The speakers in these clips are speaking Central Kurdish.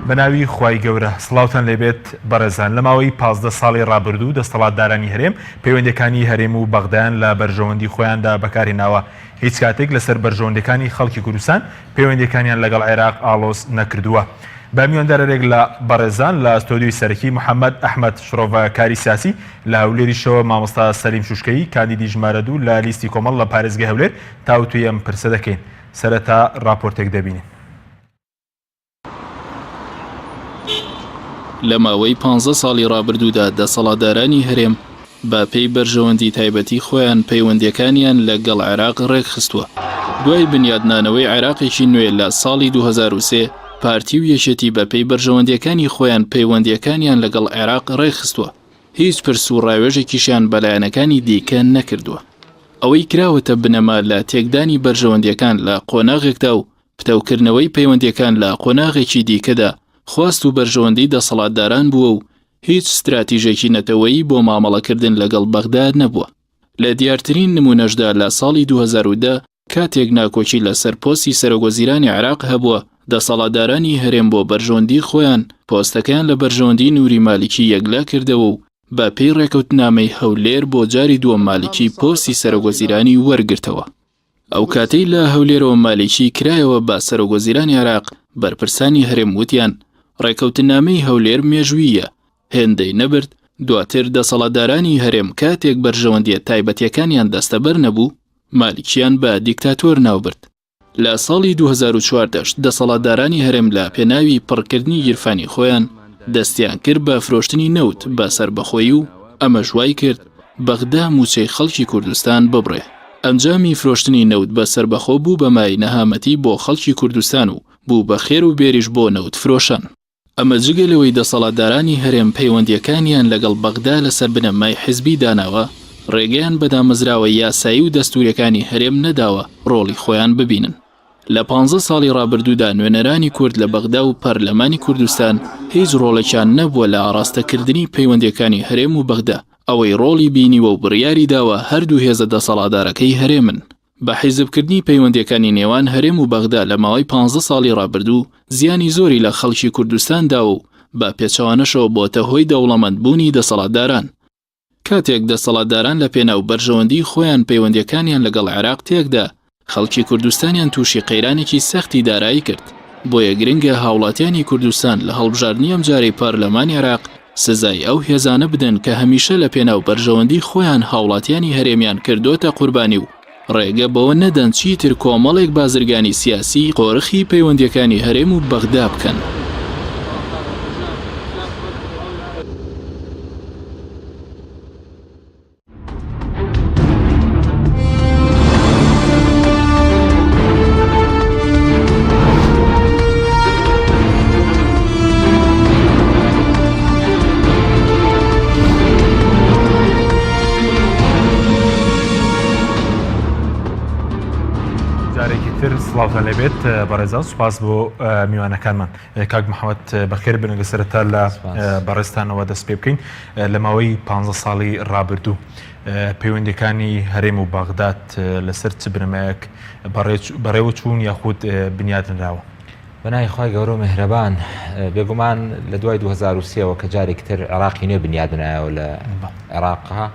بەناوی خوای گەورە سڵاوتان لێبێت بەڕێزان لە ماوەی 15 ساڵی ڕابردوو دەسەڵاتدارانی هەرێم پەیوەندیەکانی هەرێم و بەغدایان لە بەرژەوەندی خۆیاندا بەکارهێناوە. هیچ کاتێک لەسەر بەرژەوەندەکانی خەڵکی کوردستان پەیوەندیەکانیان لەگەڵ عێراق ئاڵۆز نەکردووە. بە میواندارێک لە بەڕێزان لە ئەستۆدیۆی سەرەکی محەممەد ئەحمەد شڕۆڤەکاری سیاسی لە هەولێریشەوە مامۆستا سەلیم شوشکەی کاندیدی ژمارە 2 لە لیستی کۆمەڵ لە پارێزگای هەولێر تاوتوی ئەم پرسە دەکەین. سەرەتا راپۆرتێک دەبینین. لە ماوەی 15 ساڵی ڕابردوودا دەسەڵاتدارانی هەرێم بە پێی بەرژەوەندی تایبەتی خۆیان پەیوەندیەکانیان لەگەڵ عێراق ڕێکخستووە. دوای بنیادنانەوەی عێراقێکی نوێ لە ساڵی 2003 پارتی و یەکێتی بە پێی بەرژەوەندیەکانی خۆیان پەیوەندیەکانیان لەگەڵ عێراق ڕێکخستووە. هیچ پرس و ڕاوێژێکیشیان بەلایەنەکانی دیکە نەکردووە. ئەوەی کراوەتە بنەما لە تێکدانی بەرژەوەندیەکان لە قۆناغێکدا و پتەوکردنەوەی پەیوەندیەکان لە قۆناغێکی دیکەدا خواست و بەرژەوەندی دەسەڵاتداران بووە و هیچ استراتیژێکی نەتەوەیی بۆ مامەڵەکردن لەگەڵ بەغداد نەبووە. لە دیارترین نمونەشدا لە ساڵی 2010 کاتێک ناکۆچی لەسەر پۆستی سەرۆکوەزیرانی عێراق هەبووە، دەسەڵاتدارانی هەرێم بۆ بەرژەوەندی خۆیان پۆستەکان لە بەرژەوەندی نووری مالیکی یەکلا کردەوە و بە پێی ڕێکەوتنامەی هەولێر بۆ جاری دووەم مالیکی پۆستی سەرۆکوەزیرانی وەرگرتەوە. ئەو کاتەی لە هەولێرەوە مالیکی کرایەوە بە سەرۆکوەزیرانی عێراق بەرپرسانی هەرێم وتیان ڕێکەوتنامەی هەولێر مێژوویە، هێندەی نەبرد. دواتر دەسەڵاتدارانی هەرێم کاتێک بەرژەوەندیە تایبەتیەکانیان دەستەبەر نەبوو، مالیکیان بە دیکتاتۆر ناوبرد. لە ساڵی 2014 دەسەڵاتدارانی هەرێم لە پێناوی پڕکردنی گیرفانی خۆیان دەستیان کرد بە فرۆشتنی نەوت بە سەربەخۆیی و ئەمە ژوای کرد بەغدا موچەی خەڵکی کوردستان ببڕێ. ئەنجامی فرۆشتنی نەوت بە سەربەخۆ بوو بە مای نەهامەتی بۆ خەڵکی کوردستان و بوو بە خێر و بێریش بۆ نەوت فرۆشان. ئەمە جگەلەوەی دەسەڵاتدارانی هەرێم پەیوەندیەکانیان لەگەڵ بەغدا لەسەر بنەمای حیزبی داناوە، ڕێگەیان بەدامەزراوە یاسایی و دەستوریەکانی هەرێم نەداوە ڕۆڵی خۆیان ببینن. لە 15 ساڵی ڕابردوودا نوێنەرانی کورد لە بەغدا و پەرلەمانی کوردستان هیچ ڕۆڵێکیان نەبووە لە ئاڕاستەکردنی پەیوەندیەکانی هەرێم و بەغدا. ئەوەی ڕۆڵی بینیوە و بڕیاری داوە هەردوو هێزە دەسەڵاتدارەکەی هەرێمن. بە حیزبکردنی پەیوەندیەکانی نێوان هەرێم و بەغدا لە ماوەی 15 ساڵی ڕابردوو زیانی زۆری لە خەڵکی کوردستان داوە و بە پێچەوانەشەوە بۆتە هۆی دەوڵەمەندبوونی دەسەڵاتداران. کاتێک دەسەڵاتداران لە پێناو بەرژەوەندی خۆیان پەیوەندیەکانیان لەگەڵ عێراق تێکدا، خەڵکی کوردستانیان تووشی قەیرانێکی سەختی دارایی کرد. بۆیە گرنگە هاوڵاتیانی کوردستان لە هەڵبژاردنی ئەم جارەی پارلەمانی عێراق سزای ئەو هێزانە بدەن کە هەمیشە لە پێناو بەرژەوەندی خۆیان هاوڵاتیانی هەرێمیان کردوتە قوربانی و ڕێگە بەوە نەدەن چیتر کۆمەڵێک بازرگانی سیاسی قۆرخی پەیوەندیەکانی هەرێم و بەغدا بکەن. سڵاوتان لێبێت بەڕێزان، سوپاس بۆ میوانەکانمان. کاک محەممەد بەخێر بنەگە سەرەتا لە بەڕێستانەوە دەست پێ بکەین. لە ماوەی 15 ساڵی ڕابردوو پەیوەندیەکانی هەرێم و بەغداد لەسەر چ بنەمایەک بەڕێوە چوون یاخود بنیادنراوە؟ بەنای خی گەورە و مهرەبان، بێگومان لە دوای 2023ەوە کە جارێک تر عێراقی نوێ بنیادنایەوە لە عێراقها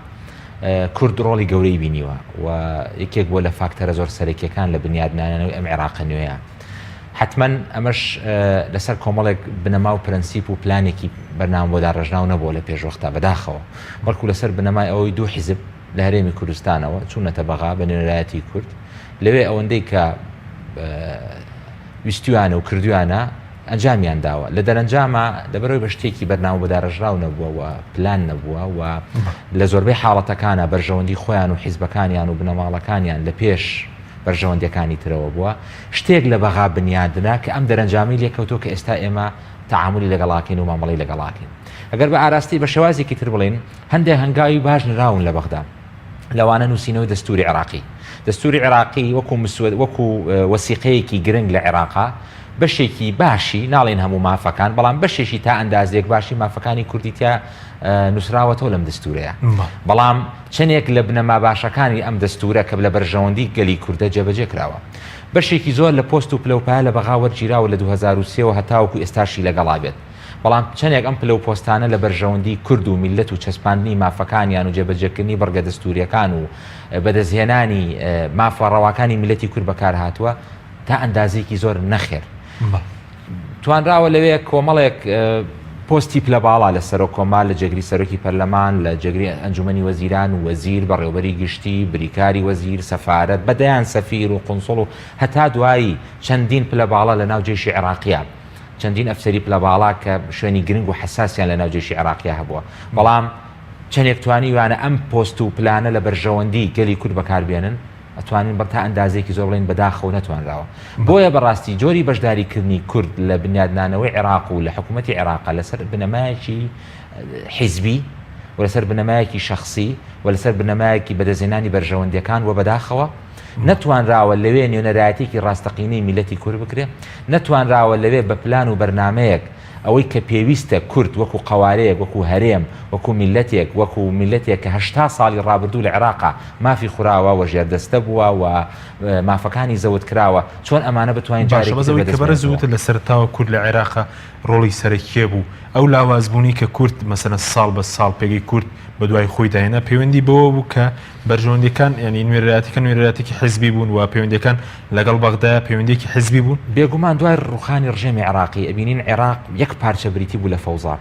کورد ڕۆڵی گەورەی بینیوە و یەکێک بۆ لە فاکتەرە زۆر سەرەکیەکان لە بنیادنانەوەی ئەم عێراق نوێیە. حتمما ئەمەش لەسەر کۆمەڵێک بنەما و پرەنسیپ و پلانێکی بەرنامە بۆ داڕژناو نەبووە لە پێشوەختا بەداخەوە، بەڵکو لەسەر بنەمای ئەوەی دوو حیزب لە هەرێمی کوردستانەوە چوونەتە بەغا بە نوێنەرایەتی کورد، لەوێ ئەوەندەی کە ویستیوانە و کردویانە ئەنجامیان داوە. لە دەرەنجامە لەبەرەوەی بە شتێکی بەرنامە بۆ داڕژراو نەبووە و پلان نەبووە و لە زۆربەی حاڵەتەکانە بەرژەوەندی خۆیان و حیزبەکانیان و بنەماڵەکانیان لە پێش بەرژەوەندیەکانی ترەوە بووە، شتێک لە بەغا بنیادنا کە ئەم دەرەنجامی لێکەوتۆ کە ئێستا ئێمە تەعاملی لەگەڵاکەین و مامەڵەی لەگەڵاکەین. ئەگەر بە ئاراستی بە شێوازێکی تر بڵێن، هەندێک هەنگاوی باش نراون لە بەغدا لەوانە نووسینەوەی دەستوری عێراقی. دەستوری عێراقی وەکو وەسیقەیەکی گرنگ لە عێراقا بەشێکی باشی ناڵێن هەموو مافەکان بەڵام بەشێکی تا ئەندازێک باشی مافەکانی کوردی تا نووسراوەتەوە لەم دەستورەیە بەڵام چەندێک لە بنەما باشەکانی ئەم دەستورە کە لە بەرژەوەندی گەلی کووردە جێبەجێ کراوە بەشێکی زۆر لە پۆست و پلەپایە لە بەغا وەرگیراوە لە 2023 هەتاوەکو ئێستاشی لەگەڵا بێت بەڵام چەندێک ئەم پلە و پۆستانە لە بەرژەوەندی کورد و میلەت و چەسپاندنی مافەکانیان و جێبەجێکردنی بەرگە دەستوریەکان و بەدەستهێنانی مافەڕەواکانی میلەتی کورد بەکار هاتووە تا ئەندازێکی زۆر نەخێر توانراوە لەوەیە کۆمەڵێک پۆستی پلە باڵا لە سەر و کۆمال لە جێگری سەرۆکی پەرلەمان لە جێگری ئەنجومەنی وەزیران و وەزیر بەڕێوەبەری گشتی بریکاری وەزیر سەفارەت بەدەیان سەفیر و قونسڵ و هەتا دوایی چەندین پلە باڵا لە ناو جێشی عێراقیە چەندین ئەفسەری پلە باڵا کە شوێنی گرنگ و حساسیان لە ناو جێشی عێراقیە هەبووە بەڵام چەندێک توانیوانە ئەم پۆست و پلانە لە بەرژەوەندی گەلی کورد بەکاربێنن ئەتوانین بەتا ئەندازێکی زۆر بڵین بەداخەوە نەتوانراوە بۆیە بەڕاستی جۆری بەشداریکردنی کورد لە بنیادنانەوەی عێراق و لە حکوومەتی عێراق لەسەر بنەمایەکی حیزبی و لەسەر بنەمایەکی شخصی و لەسەر بنەمایەکی بەدەزێنانی بەرژەوەندیەکان و بەداخەوە نەتوانراوە لەوێ نوێنەرایەتێکی ڕاستەقینەی میلەتی کورد بکرێ نەتوانراوە لەوێ بە پلان و بەرنمەیەک ئەوەی کە پێویستە کورد وەکو قوارەیەک وەکو هەرێم وەکو میلەتێک وەکو میلەتێک کە 80 ساڵی ڕابردوو لە عێراقا مافی خوراوە و ژێردەستە بووە و مافەکانی زەوت کراوە چۆن ئەمانە بتوانین جارێک کە بەرەزوتە لە سەرتاوە کورد لە عێراقا ڕۆڵی سەرەکیە بوو ئەو لاوازبوونی کە کورد مەسەلەن ساڵ بە ساڵ پێگەی کورد بە دوای خۆی داهێنا پەیوەندی بەوە بوو کە بەرژەوەندیەکان ینی نوێنەرایەتێکی حیزبی بوون و پەیوەندیەکان لەگەڵ بەغدا پەیوەندیەکی حیزبی بوون بێگومان دوای ڕوخانی ڕژێمی عێراقی ئەبینین عێراق یەک پارچە بریتی بوو لە فەوزا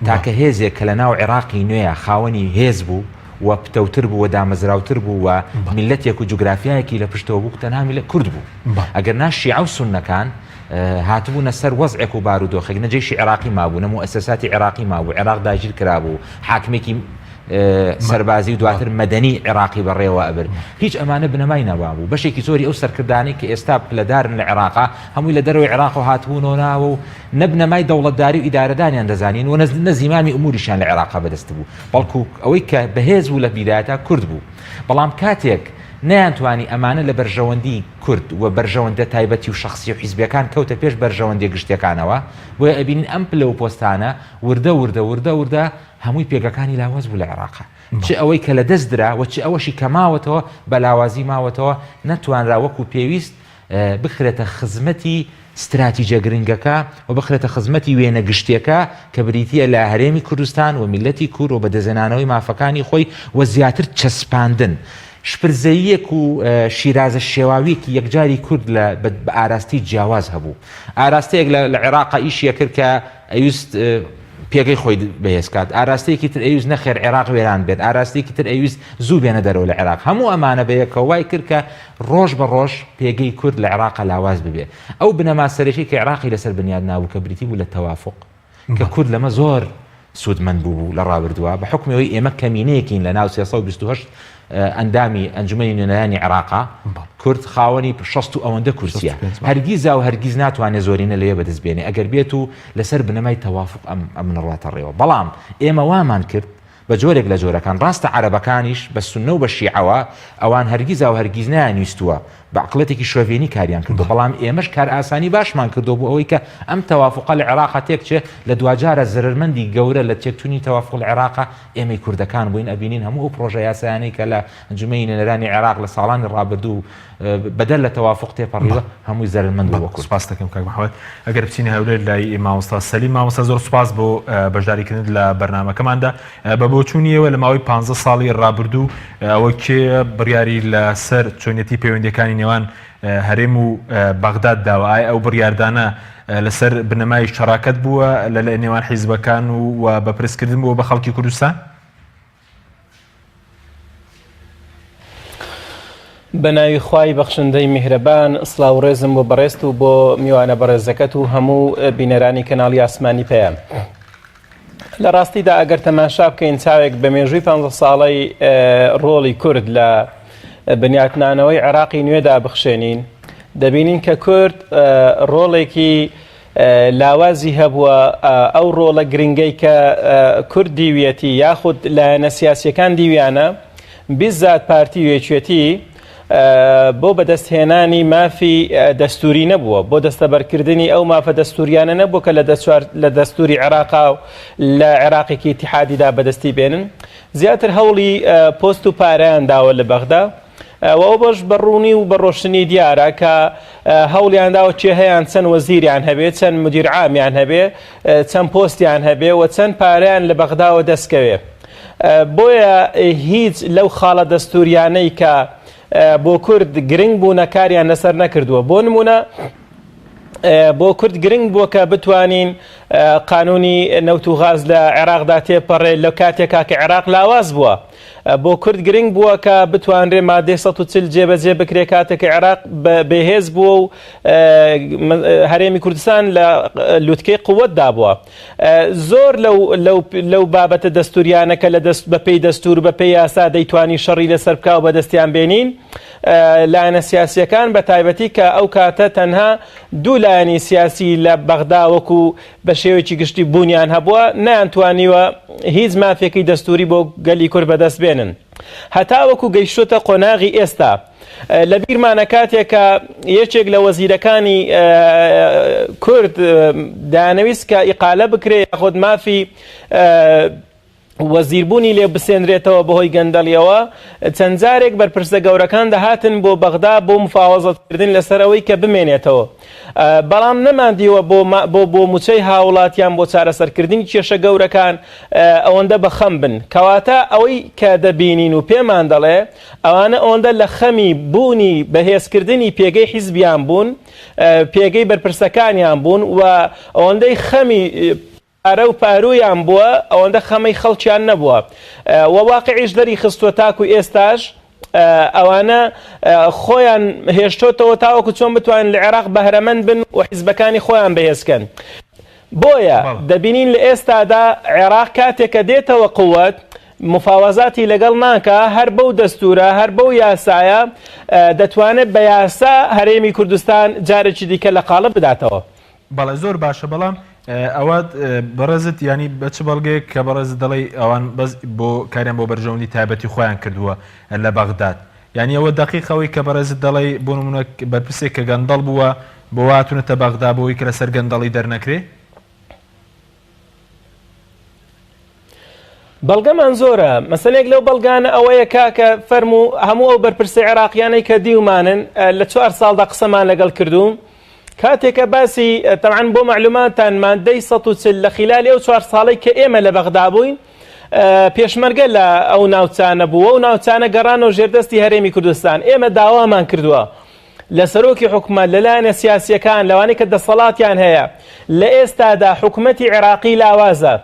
تاکە هێزێک کە لە ناو عێراقی نوێیە خاوەنی هێز بوو و پتەوتر بوو و دامەزراوتر بوو و میلەتێک و جوگرافیایەکی لە پشتەوە بوو تەنها میلەت کورد بوو ئەگەر نا شیعە و سوننەکان هاتبوونە سەر وەزعێک و بارودۆخێک نەجێشی عێراقی مابوو نە موسەساتی عێراقی مابوو عێراق داگیر کرابوو حاکمێکی سەربازی و دواتر مەدەنی عێراقی بەڕێوە ئەبر هیچ ئەمانە بنەمای نەبابوو بەشێکی زۆری ئەو سەرکردانی کە ئێستا پلەدارن لە عێراقا هەمووی لە دەروی عێراق و هاتبوونەوە ناوە و نەبنەمای دەوڵەتداری و ئیدارەدانیان دەزانین و نەزیمامی ئوموریشان لە عێراقا بەدەست بوو بەڵکو ئەوەی کە بەهێز بوو لە بیدایەتە کورد بوو بەڵام کاتێک نەیانتوانی ئەمانە لە بەرژەوەندی کورد و بەرژەوەندە تایبەتی و شخصی و حیزبیەکان کەوتە پێش بەرژەوەندی گشتیەکانەوە بۆیە ئەبینین ئەم پلە و پۆستانە وردە هەمووی پێگەکانی لاواز بوو لە عێراقا چ ئەوەی کە لە دەست درا و چ ئەوەشی کە ماوەتەوە بە لاوازی ماوەتەوە نەتوانرا وەکو پێویست بخرێتە خزمەتی استراتیجە گرنگەکە و بخرێتە خزمەتی وێنە گشتیەکە کە بریتیە لە هەرێمی کوردستان و میلەتی کورد و بەدەزێنانەوەی مافەکانی خۆی و زیاتر چەسپاندن شپرزەیەک و شیرازە شێواویەکی یەکجاری کورد لە ئاراستی جیاواز هەبوو ئاراستەیەک لە عێراقا ئیشیە کرد کە ئەویست پێگەی خۆی بەهێزکات ئاراستەیەکی تر ئەویست نەخێر عێراق وێران بێت ئاراستەیەکی تر ئەویست زوو بێنە دەرەوە لە عێراق هەموو ئەمانە بەیەکەوە وای کرد کە ڕۆژ بە ڕۆژ پێگەی کورد لە عێراقا لاواز ببێ ئەو بنەما سەرەکی کە عێراقی لەسەر بنیاد نابوو کە بریتی بوو لە تەوافق کە کورد لەمە زۆر سوودمەند بوو لە ڕابردووە بە حکمەوەی ئێمە کەمینەیەکین لە ناو 328 ئەندامی ئەنجومەنی نوێنەرانی عێراقا کورد خاوەنی 60 ئەوەندە کورسیە هەرگیز و هەرگیز ناتوانێت زۆرینە لەوێ بەدەستبێنێ ئەگەر بێت و لەسەر بنەمای تەوافق ئەم ڕاتە ڕێوە بەڵام ئێمە وامان کرد بە جۆرێک لە جۆرەکان ڕاستە عەرەبەکانیش بە سوننە و بە شیعەوە ئەوان هەرگیز و هەرگیز نانویستووە بەعقڵەتێکی شۆڤێنی کاریان کردو بەڵام ئێمەش کار ئاسانی باشمان کردو بۆ ئەوەی کە ئەم تەوافقە لە عێراقا تێکچێ لە دوجارە زررمەندی گەورە لە تێکتونی تەوافق لە عێراقا ئێمەی کوردەکان بووین ئەبینین هەموو ئەو پرۆژە یاسایانەی کە لە ئەنجومەنی نوێنەرانی عێراق لە ساڵانی ڕابردوو بەدەل لە تەوافق تێپەڕیوە هەمووی زەرمەند بووە کورد. سوپاس دەکەم کاک محەممەد ئەگەر بچینە هەولێر لای مامۆستا سەلیم مامۆستا زۆر سوپاس بۆ بەشداریکردن لە بەرنامەکەماندا بە بۆچوونیەوە لە ماوەی 15 ساڵی ڕابردوو ئەوە کێ بڕیاری لەسەر چۆنیەتی پەیوەندیەکانی نێوان هەرێم و بەغداد داوە ئایا ئەو بڕیاردانە لەسەر بنەمای شەراکەت بووە لە نێوان حیزبەکان و بەپرسکردن بووە بە خەڵکی کوردستان؟ بەناوی خوای بەخشندەی میهرەبان سڵاو ڕێزم بۆ بەڕێست و بۆ میوانە بەڕێزەکەت و هەموو بینەرانی کەناڵی ئاسمانی پێیان لە ڕاستیدا ئەگەر تەماشا بکەین چاوێک بە مێژووی 15 ساڵەی ڕۆڵی کورد لە بنیاتنانەوەی عێراقی نوێدا بخشێنین دەبینین کە کورد ڕۆڵێکی لاوازی هەبووە ئەو ڕۆڵە گرنگەی کە کورد دیویەتی یاخود لایەنە سیاسیەکان دیویانە بیزات پارتی وێچێتی بۆ بەدەستهێنانی مافی دەستوری نەبووە بۆ دەستەبەرکردنی ئەو مافە دەستوریانە نەبوو کە لە دەستوری عێراقا و لە عێراقێکی اتحادیدا بەدەستی بێنن زیاتر هەوڵی پۆست و پارەیان داوە لە بەغدا و بەش بەڕوونی و بەڕۆشنی دیارە کە هەوڵیانداوە چێهەیان چەند وەزیریان هەبێ چەند مدیر عامیان هەبێ چەند پۆستیان هەبێ و چەند پارەیان لە بەغداوە دەستکەوێ بۆیە هیچ لەو خاڵە دەستوریانەی کە بۆ کورد گرنگ بوو نەکاریان لەسەر نەکردووە بۆ نمونە بۆ کورد گرنگ بووە کە بتوانین قانونی نەوت و غاز لە عێراقدا تێپەڕێ لە کاتێکا کە عێراق لاواز بووە بۆ کورد گرنگ بووە کە بتوانرێ مادەی 140 جێبەجێ بکرێ کاتێک عێراق بەهێز بووە و هەرێمی کوردستان لە لوتکەی قووەتدا بووە زۆر لەو بابەتە دەستوریانەکە لە بەپێی دەستور بەپێی یاسا دەیتوانی شەڕی لەسەر بکا و بەدەستیان بێنین لایەنە سیاسیەکان بە تایبەتی کە ئەو کاتە تەنها دوو لایەنی سیاسی لە بەغدا وەکو بە شێوەیەکی گشتی بوونیان هەبووە نەیانتوانیوە هیچ مافێکی دەستوری بۆ گەلی کورد بەدەست بێنن هەتا وەکو گەیشتۆتە قۆناغی ئێستا لە بیرمانە کاتێک کە یەکێک لە وەزیرەکانی کورد دانەویست کە ئیقالە بکرێ خۆت مافی وەزیربوونی لێ بسێنرێتەوە بەهۆی گەندەڵیەوە چەند جارێک بەرپرسە گەورەکان دەهاتن بۆ بەغدا بۆ مفاوەزەتکردن لەسەرەوەی کە بمێنێتەوە بەڵام نەماندیوە بۆ موچەی هاوڵاتیان بۆ چارەسەرکردنی کێشە گەورەکان ئەوەندە بەخەم بن کەواتە ئەوەی کە دەبینین و پێمان دەڵێ ئەوانە ئەوەندە لە خەمی بوونی بەهێزکردنی پێگەی حیزبیان بوون پێگەی بەرپرسەکانیان بوون و ئەوەندەی خەمی ئارە و پارویان بووە ئەوەندە خەمەی خەڵکیان نەبووە و واقعیش دەری خستووە تاکو ئێستاش ئەوانە خۆیان هێشتۆتەوە تاوەکو چۆن بتوانن لە عێراق بەهرەمەند بن و حیزبەکانی خۆیان بەهێزکەن بۆیە دەبینین لە ئێستادا عێراق کاتێکە دێتەوە قووەت مفاوەزاتی لەگەڵ ناکە هەر بەو دەستورە هەر بەو یاسایە دەتوانێت بە یاسا هەرێمی کوردستان جارێکی دیکە لە قاڵب بداتەوە بەڵێ زۆر باشە بەڵام ئەوە بەڕێزت ینی بەچ بەڵگەیەک کە بەڕێزت دەڵی ئەوان بەس بۆ کاریان بۆ بەرژەوەندی تایبەتی خۆیان کردووە لە بەغداد ینی ئەوە دقیقەوەی کە بەڕێزت دەڵی بۆ نمونە بەرپرسێک کە گەندەڵ بووە بۆ واتونەتە بەغدا بۆی کە لەسەر گەندەڵی دەرنەکرێ بەڵگەمان زۆرە مەسەلێک لەو بەڵگانە ئەوەیە کاکە فەرمو هەموو ئەو بەرپرسە عێراقیانەی کە دیومانن لە 4 ساڵدا قسەمان لەگەڵ کردووم کاتێکە باسی تەعاان بۆ معلوماتان مادەی 140 لە خلال ئەو 4 ساڵی کە ئێمە لە بەغدا بووین پێشمەرگە لە ئەو ناوچانە بووە و ناوچانە گەڕانەوە ژێردەستی هەرێمی کوردستان ئێمە داوامان کردووە لە سەرۆکی حکومەت لەلایەنە سیاسیەکان لەوانەی کە دەسەڵاتیان هەیە لە ئێستادا حکومەتی عێراقی لاوازە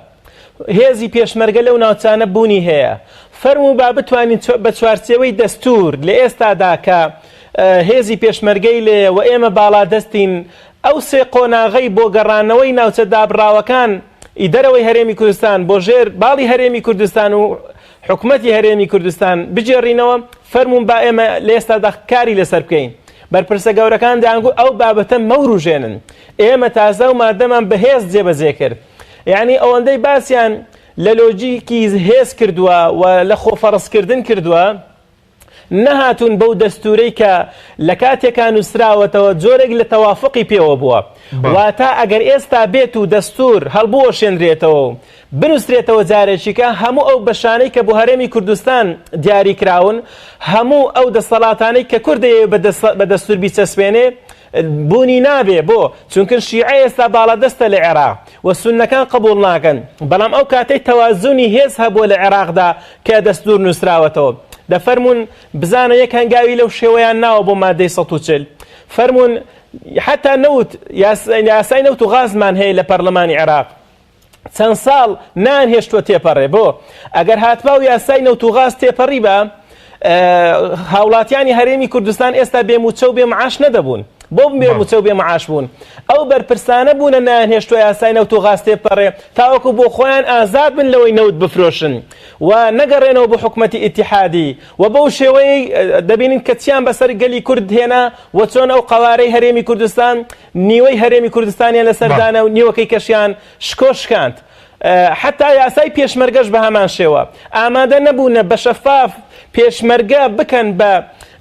هێزی پێشمەرگە لەو ناوچانە بوونی هەیە فەرموو با بتوانین بە چوارچێوەی دەستور لە ئێستادا کە هێزی پێشمەرگەی لێ و ئێمە باڵا دەستین ئەو سێ قۆناغەی بۆ گەڕانەوەی ناوچە دابڕاوەکان ئیدەرەوەی هەرێمی کوردستان بۆ ژێر باڵی هەرێمی کوردستان و حکومەتی هەرێمی کوردستان بجێڕینەوە فەرموون با ئێمە لە ئێستادا کاری لەسەر بکەین بەرپرسە گەورەکان دەیانگوت ئەو بابەتە مەوروژێنن ئێمە تازە و مادەمان بەهێز جێبەجێ کرد یعنی ئەوەندەی باسییان لە لۆجیکی هێز کردووە و لە خۆفەڕستکردن کردووە نەهاتون بەو دەستورەی کە لە کاتێکا نووسراوەتەوە جۆرێک لە تەوافقی پێوە بووە واتە ئەگەر ئێستا بێت و دەستور هەڵبووە شێنرێتەوە بنووسرێتەوە جارێکیکە هەموو ئەو بەشانەی کە بۆ هەرێمی کوردستان دیاری کراون هەموو ئەو دەسەڵاتانەی کە کوردەیە بە دەستور بیچەسپێنێ بوونی نابێ بۆ چونکە شیعە ئێستا باڵادەستە لە عێراق و سونەکان قبول ناکەن بەڵام ئەو کاتەی تەوازونی هێز هەبووە لە عێراقدا کە دەستور نووسراوەتەوە دەفەرمون بزانە یەک هەنگاوی لەو شێوەیان ناوە بۆ مادەی 140 فەرمون حتا نەوت یاسای نەوت و غازمان هەیە لە پەرلەمانی عێراق چەند ساڵ نانهێشتووە تێپەڕێ بۆ ئەگەر هاتبا و یاسای نەوت و غاز تێپەڕی بە هاوڵاتیانی هەرێمی کوردستان ئێستا بێموچە و بێمەعاش نەدەبوون بۆ بێموچە و بێمەعاش بوون ئەو بەرپرسانە بوونە نانهێشتووە یاسای نەوت و غاز تێپەڕێ تاوەکو بۆ خۆیان ئازاد بن لەوەی نەوت بفرۆشن و نەگەڕێنەوە بۆ حکومەتی ئیتیحادی و بەو شێوەیە دەبینین کە چیان بەسەر گەلی کورد هێنا و چۆن ئەو قەوارەی هەرێمی کوردستان نیوەی هەرێمی کوردستانیان لەسەردانە و نیوەکەی کەشیان شکۆشکاند حتا یاسای پێشمەرگەش بە هەمان شێوە ئامادە نەبوونە بە شەفاف پێشمەرگە بکەن بە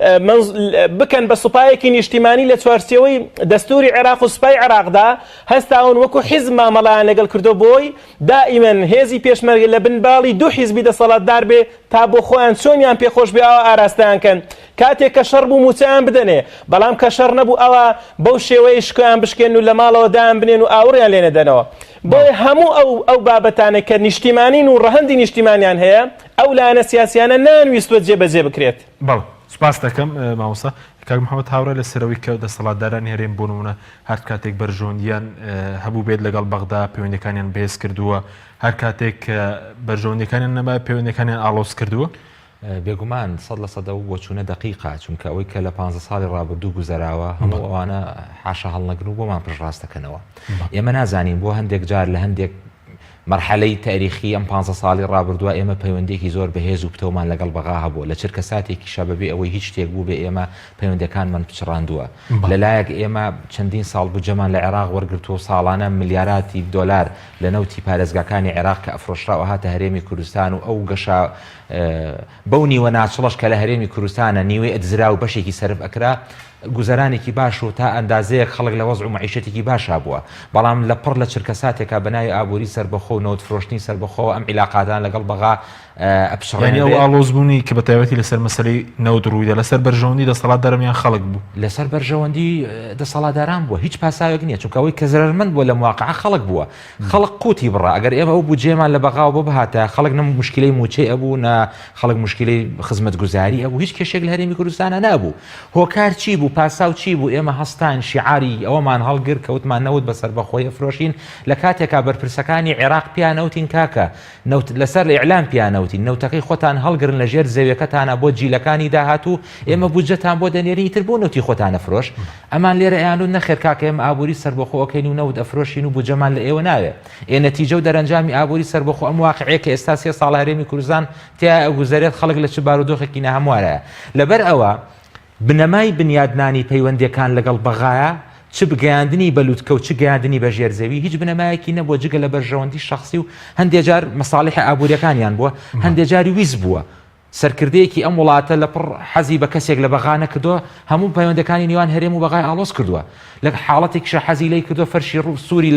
بکەن بە سوپایەکی نیشتیمانی لە چوارچێوەی دەستوری عێراق و سوپای عێراقدا هەستاون وەکو حیزب مامەڵایان لەگەڵ کردو بۆی دائیمەن هێزی پێشمەرگە لە بنباڵی دوو حیزبی دەسەڵاتدار بێ تا بۆ خۆیان چۆنیان پێخۆش بێ ئەوە ئاراستەیان کەن کاتێک کە شەڕ بوو موچەیان بدەنێ بەڵام کە شەڕ نەبوو ئەوە بەو شێوەیە شکۆیان بشکێن و لە ماڵەوە دایان بنێن و ئاوڕیان لێ نەدەنەوە بۆیە هەموو ئەو بابەتانە کە نیشتیمانین و ڕەهەندی نیشتیمانیان هەیە ئەو لایەنە سیاسیانە نانویستوە جێبەجێ بکرێت. بەڵێ سوپاس دەکەم مامۆستا کاک محەممەد هاورە لە سەرەوەی کە دەسەڵاتدارانی هەرێم بۆ نمونە هەر کاتێک بەرژۆندیان هەبوو بێت لەگەڵ بەغدا پەیوەندەکانیان بەهێز کردووە هەر کاتێک بەرژۆندەکانیان نەما پەیوەندەکانیان ئاڵۆز کردووە بێگومان 100% بۆچوونە دقیقا چونکە ئەوەی کە لە 15 ساڵی ڕابردوو گوزەراوە هەموو ئەوانە حاشا هەڵنەگرن و بۆمان پشتڕاستەکەنەوە ئێمە نازانین بۆ هەندێک جار لە هەندێک مرحلەی تاریخی ئەم 15 ساڵی ڕابردووە ئێمە پەیوەندێکی زۆر بەهێز و پتەومان لەگەڵ بەغا هەبووە لە چرکە ساتێکی شەبەبێ ئەوەی هیچ شتێک بوو بێ ئێمە پەیوەندەکانمان پچڕاندووە لەلایەک ئێمە چەندین ساڵ بوجەمان لە عێراق وەرگرتووە ساڵانە ملیاراتی دۆلار لە نەوتی پارێزگاکانی عێراق کە ئەفرۆشراوە هاتە هەرێمی کوردستان و ئەو گەشا بەو نیوە ناچڵەش کە لە هەرێمی کوردستانە نیوەی ئەدزرا و بەشێکی سەرف ئەکرا گوزەرانێکی باش و تا ئەندازەیەک خەڵک لە وەزع و معیشەتێکی باشا بووە بەڵام لە پڕ لە چرکە ساتێکا بەناوی ئابووری سەربەخۆ و نەوت فرۆشتنی سەربەخۆ ئەم عیلاقاتان لەگەڵ بەغا ئەپشڕێنی ئەو ئاڵۆزبوونی کە بە تایبەتی لەسەر مەسەلەی نەوت ڕوویدا لەسەر بەرژەوەندی دەسەڵاتدارمیان خەڵک بوو لەسەر بەرژەوەندی دەسەڵاتداران بووە هیچ پاساوێک نییە چونکە ئەوەی کە زەرمەند بووە لە مواقعە خەڵک بووە خەڵک قوتی بڕا ئەگەر ئێمە ئەو بودجێمان لە بەغاوە بۆ بهاتە خەڵک نە مشکلەی موچەی ئەبوو نە خەڵک مشکلەی خزمەتگوزاری ئەبوو هیچ کێشێک لە هەرێمی کوردستانە نابوو هۆکار چی بوو پاساو چی بوو ئێمە هەستان شیعاری ئەوەمان هەڵگر کەوتمان نەوت بەسەر بەخۆی ئەفرۆشین لە کاتێکا بەرپرسەکانی عێراق پیانەوتین کاکە نەوت لەسەر ئیعلام پیانەوتین نەوتەکەی خۆتان هەڵگرن لە ژێر زەویەکەتانە بۆ جیلەکانی داهاتوو ئێمە بودجەتان بۆ دەنێرین تر بۆ نەوتی خۆتانە فرۆش ئەمان لێرە ئەیان و نەخێر کاکە ئێمە ئابووری سەربەخۆەکەین و نەوت ئەفرۆشین و بودجەمان لە ئێوە ناوێ نەتیجە و دەرەنجامی ئابووری سەربەخۆ ئەم واقعەیە کە ئێستا 3 ساڵ هەرێمی کوردستان تیا ئەگوزارێت خەڵک لە چ بارودۆخێکی نەهەموارەیە لەبەر ئەوە بنەمای بنیادنانی پەیوەندەکان لەگەڵ بەغایە چ بگەیاندنی بەلووتکە و چ گەیاندنی بە ژێرزەوی هیچ بنەمایەکی نەبووە جگە لە بەرژەوەندی شخصی و هەندێک جار مەساڵحی ئابوووریەکانیان بووە هەندێک جاری ویز بووە سەرکردەیەکی ئەم وڵاتە لە پڕ حەزی بە کەسێک لە بەغا نەکردووە هەموو پەیوەندەکانی نێوان هەرێم و بەغای ئاڵۆز کردووە لە حاڵەتێکیشە حەزی لێی کردووە فەرشی سووری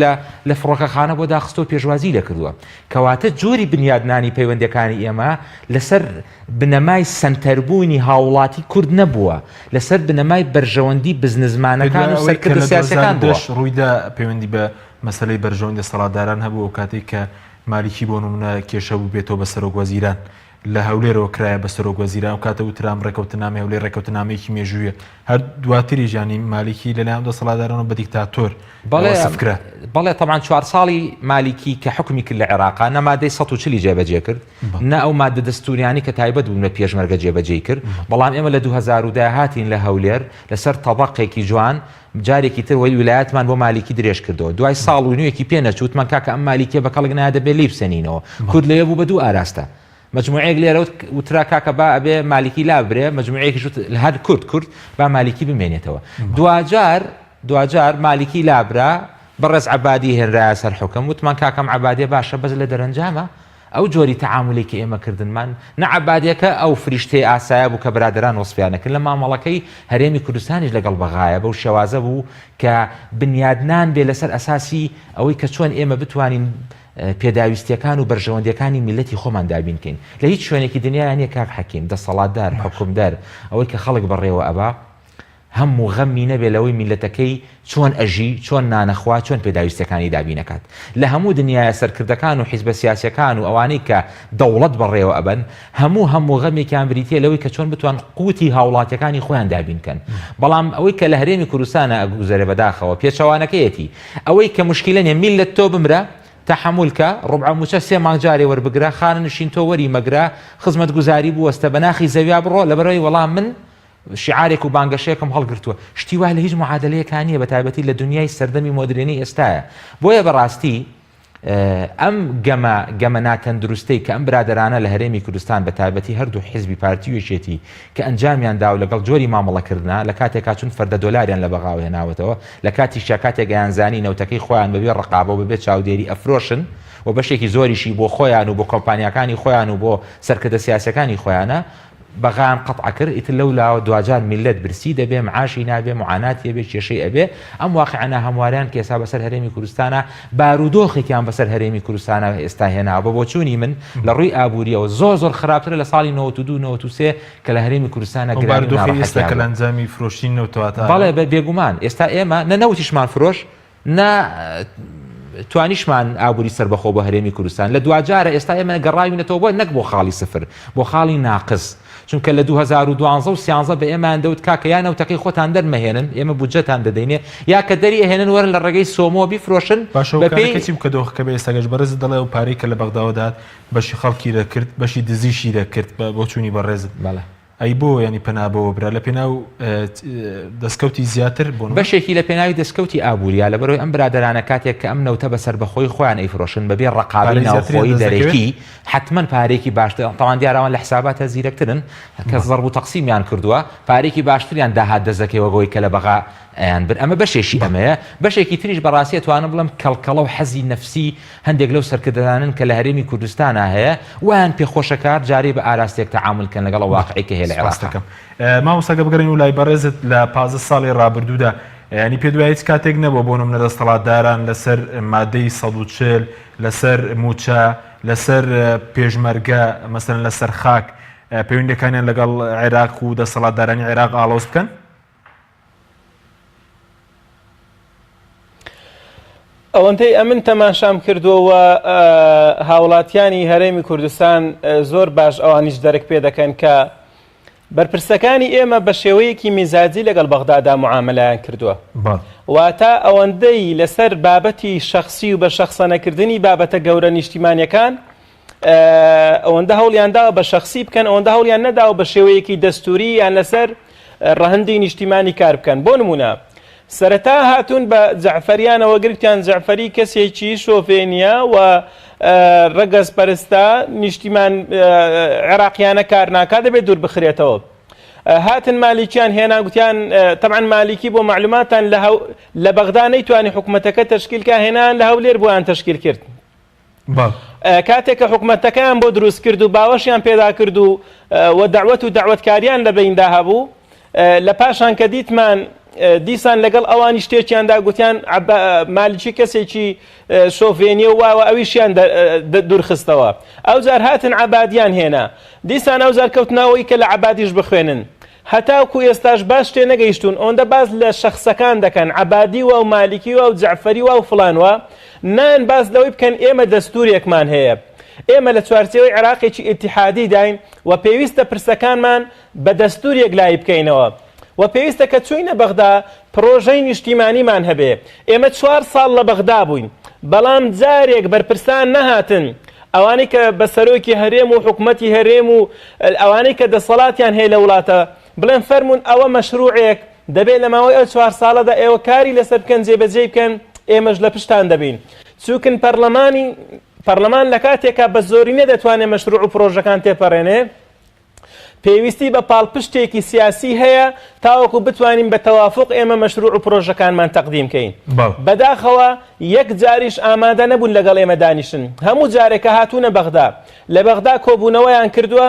لە فڕۆکەخانە بۆ داخستۆ پێشوازی لە کردووە کەواتە جۆری بنیادنانی پەیوەندەکانی ئێمە لەسەر بنەمای سنتەربوونی هاوڵاتی کورد نەبووە لەسەر بنەمای بەرژەوەندی بزنسمانەکان و سەرکردە سیاسەکان بووە ڕوویدا پەیوەندی بە مەسەلەی بەرژەوەندی دەسەڵاتداران هەبوو ئەو کاتێک کە مالیکی بۆ نمونە کێشە بوو بێتەوە بە سەرۆک وەزیران لە هەولێرەوە کرایە بە سەرۆک وەزیران و کاتە وترام ڕێکەوتنامە هەولێر ڕێکەوتنامەیەکی مێژوویە هەر دواتری ژانی مالیکی لەلایەن دەسەڵاتدارانەوە بە دیکتاتۆر سفکرا بەڵێ طبعاً 4 ساڵی مالیکی کە حکمی کرد لە عێراقا نە مادەی 140 جێبەجێ کرد نە ئەو مادە دەستوریانی کە تایبەت بوون لە پێشمەرگە جێبەجێ کرد بەڵام ئێمە لە 2010 هاتین لە هەولێر لەسەر تەبەقێکی جوان جارێکی تر وەی ویلایەتمان بۆ مالیکی درێژ کردەوە دوای ساڵ و نوێکی پێ نەچوتمان کاکە ئەم مالیکیە بە کەڵک نادەبێت لی بسەنینەوە کورد لەوێ بوو بە دوو ئاراستە مجموعەیەک لێرە وترا کاکە با ئەبێ مالیکی لا برێ مجموعەیەکیش لە هەر کورد با مالیکی بمێنێتەوە دوجار مالیکی لابرا بەڕێز عەبادی هێنرایە سەر حوکم وتمان کاکەم عەبادیە باشە بەس لە دەرەنجامە ئەو جۆری تەعاملێکی ئێمە کردنمان نە عەبادیەکە ئەو فریشتەی ئاسایە بوو کە برادران وەسفیانەکرد لە مامەڵەکەی هەرێمی کوردستانیش لەگەڵ بەغایە بەو شێوازە بوو کە بنیادنان بێ لەسەر ئەساسی ئەوەی کە چۆن ئێمە بتوانین پێداویستیەکان و بەرژەوەندەکانی میلەتی خۆمان دابینکەین لە هیچ شوێنێکی دنیای نییە کاک حەکیم دەسەڵاتدار حکومدار ئەوەی کە خەڵک بەڕێوە ئەبا هەموو غەمی نەبێ لەوەی میلەتەکەی چۆن ئەژی چۆن نانەخوا چۆن پێداویستەکانی دابینەکات لە هەموو دنیای سەرکردەکان و حیزبە سیاسیەکان و ئەوانەی کە دەوڵەت بەڕێوە ئەبن هەموو غەمێکیان بریتە لەوەی کە چۆن بتوان قوتی هاوڵاتیەکانی خۆیان دابینکەن بەڵام ئەوەی کە لە هەرێمی کوردستانە ئەگوزارێ بەداخەوە پێچەوانەکەیەتی ئەوەی کە مشکلە نیە میلەت تۆ بمرە تحملکە ڕوبع موچە 3 مانگ جارێ وەربگرە خانەنشین تۆ وەری مەگرە خزمەتگوزاری بوەستە بەناخی زەویا بڕۆ لەبەرەوەی وەڵام من شعارێک و بانگەشەیەکم هەڵگرتووە شتی وای لە هیچ معادلەیەکان نیە بە تایبەتی لە دنیای سەردەمی مۆدرنی ئێستایە بۆیە بەڕاستی ئەم گەمە ناتەندروستەی کە ئەم برادرانە لە هەرێمی کوردستان بە تایبەتی هەردوو حیزبی پارتی وێشێتی کە ئەنجامیان دا و لەگەڵ جۆری مامەڵەکردنا لە کاتێکا چون فەردە دۆلاریان لە بەغاوە هێناوەتەوە لە کاتیشا کاتێک گەیانزانی نەوتەکەی خۆیان بەبێ ڕقابە و بەبێ چاودێری ئەفرۆشن و بەشێکی زۆریشی بۆ خۆیان و بۆ کۆمپانیەکانی خۆیان و بۆ سەرکردە سیاسەکانی خۆیانە بەغان قەتع کرد ئیتر لەولاوە دوجار میلەت برسی دەبێ معاشی نابێ معاناتی بێ کێشەی ئەبێ ئەم واقعانە هەمواریان کە ئێستا بەسەر هەرێمی کوردستانە بارودۆخێکیان بەسەر هەرێمی کوردستانە ئێستا هێناوە بە بۆچوونی من لە ڕووی ئابووریەوە زۆر خراپترە لە ساڵی 92-93 کە لە هەرێمی کوردستانە گرانی ئێستا کە لە ئەنجامی فرۆشتین نەوتواتە بەڵێ بێگومان ئێستا ئێمە نەوتیشمان فرۆش توانیشمان ئابووری سەربەخۆ بە هەرێمی کوردستان لە دوجارە ئێستا ئێمە گەڕاوینەتەوە بۆ نەک بۆ خاڵی سفر بۆ خاڵی ناقص چونکە لە 2012 و 13 بە ئێمان دەوت کاکە یا نەوتەکەی خۆتان دەرمەهێنن ئێمە بودجەتان دەدەینێ یا کە دەری ئەهێنن وەرن لە ڕێگەی سۆمۆ بیفرۆشن باشەکەچیم کە دۆخەکە بە ئێستاگەش بەڕێز دەڵێ و پارەی کە لە بەغداوەدات بەشی خەڵکی دەکرد بەشی دزیشی دەکرد بۆ چوونی بەڕێزت ئەی بۆ ینی پەنابەوە برا لە پێناو دەستکەوتی زیاتر بوون بەشێکی لە پێناوی دەستکەوتی ئابووریا لە بەرەوەی ئەم برادرانە کاتێک کە ئەم نەوتە بەسەر بەخۆی خۆیان ئەیفرۆشن بەبێ ڕقابی ناوخۆیی دەرەکی حتمما پارێکی باشتر تاوان دیاراوان لە حساباتە زیرەکترن کە زەرب و تەقسیمیان کردووە پارێکی باشتریان داهات دەزەکەوەگەوەی کە لە بەغا ئەیان بن ئەمە بەشێکی ئەمەیە بەشێکی تریش بەڕاستی توانم بڵم کەڵکەڵە و حەزی نەفسی هەندێک لەو سەرکردانن کە لە هەرێمی کوردستانە هەیە ویان پێخۆشەکار جارێ بە ئاراستێک تەعاملکەن لەگەڵ واقعی کە هەیە لە عێراقەکەم مامۆستاکە بگەڕین و لای بەڕێزت لە 15 ساڵی ڕابردوودا ینی پێ دوای هیچ کاتێک نەبووە بۆ نمونە دەسەڵاتداران لەسەر مادەی 140 لەسەر موچە لەسەر پێشمەرگە مەسەرەن لەسەر خاک پەیوەندیەکانیان لەگەڵ عێراق و دەسەڵاتدارانی عێراق ئاڵۆز بکەن ئەوەندەی ئەمن تەماشام کردووە هاوڵاتیانی هەرێمی کوردستان زۆر باش ئەوانیش دەرک پێ دەکەن کە بەرپرسەکانی ئێمە بە شێوەیەکی میزاجی لەگەڵ بەغدادا معاملەیان کردووە واتە ئەوەندەی لەسەر بابەتی شەخسی و بە شەخسەنەکردنی بابەتە گەورە نیشتیمانیەکان ئەوەندە هەوڵیانداوە بە شەخسی بکەن ئەوەندە هەوڵیان نەداوە بە شێوەیەکی دەستوری یان لەسەر ڕەهەندی نیشتیمانی کار بکەن بۆ نمونە سەرەتا هاتوون بە جەعفەریانەوە گرتیان جەعفەری کەسێکی شۆفێنیە و ڕەگەز پەرستە نیشتیمان عێراقیانە کار ناکات دەبێت دوور بخرێتەوە هاتن مالیکیان هێنا گوتیان تەبعاً مالیکی بۆ معلوماتان لە بەغدا نەیتوانی حکوومەتەکە تەشکیلکە هێنان لە هەولێر بۆیان تەشکیل کرد کاتێک کە حکوومەتەکەیان بۆ دروست کرد و باوەشیان پێدا کرد و دەعوەت و دەعوەتکاریان لە بەیندا هەبوو لە پاشان کە دیتمان دیسان لەگەڵ ئەوانی شتێکیاندا گوتیان مالیکی کەسێکی شۆفێنیە و واوە ئەویشیان دوورخستەوە ئەوجار هاتن عەبادیان هێنا دیسان ئەوجار کەوتنەوەی کە لە عەبادیش بخوێنن هەتاکو ئێستاش باش شتێ نەگەیشتون ئەوەندە باز لە شەخسەکان دەکەن عەبادی و مالیکی و جەعفەری و فڵانوە نان باز لەوەی بکەن ئێمە دەستوورێکمان هەیە ئێمە لە چوارچێوەی عێراقێکی ئیتیحادی داین و پێویستە پرسەکانمان بە دەستوورێک لای بکەینەوە و پێویستە کە چوینە بەغدا پرۆژەی نیشتیمانیمان هەبێ ئێمە 4 ساڵ لە بەغدا بووین بەڵام جارێک بەرپرسان نەهاتن ئەوانەی کە بە سەرۆکی هەرێم و حکومەتی هەرێم و ئەوانەی کە دەسەڵاتیان هەیە لە وڵاتە بڵێن فەرمون ئەوە مەشروعێک دەبێت لە ماوەی ئەو 4 ساڵەدا ئێوە کاری لەسەر بکەن جێبەجێ بکەن ئێمەش لە پشتان دەبین چووکن پەرلەمان لە کاتێکا بە زۆرینە دەتوانێت مەشروع و پرۆژەکان تێپەڕێنێ پێویستی بە پاڵپشتێکی سیاسی هەیە تاوەکو بتوانین بە تەوافق ئێمە مەشروع و پرۆژەکانمان تەقدیم کەین بەداخەوە یەک جاریش ئامادە نەبوون لەگەڵ ئێمە دانیشن هەموو جارێکە هاتوونە بەغدا لە بەغدا کۆبوونەوەیان کردووە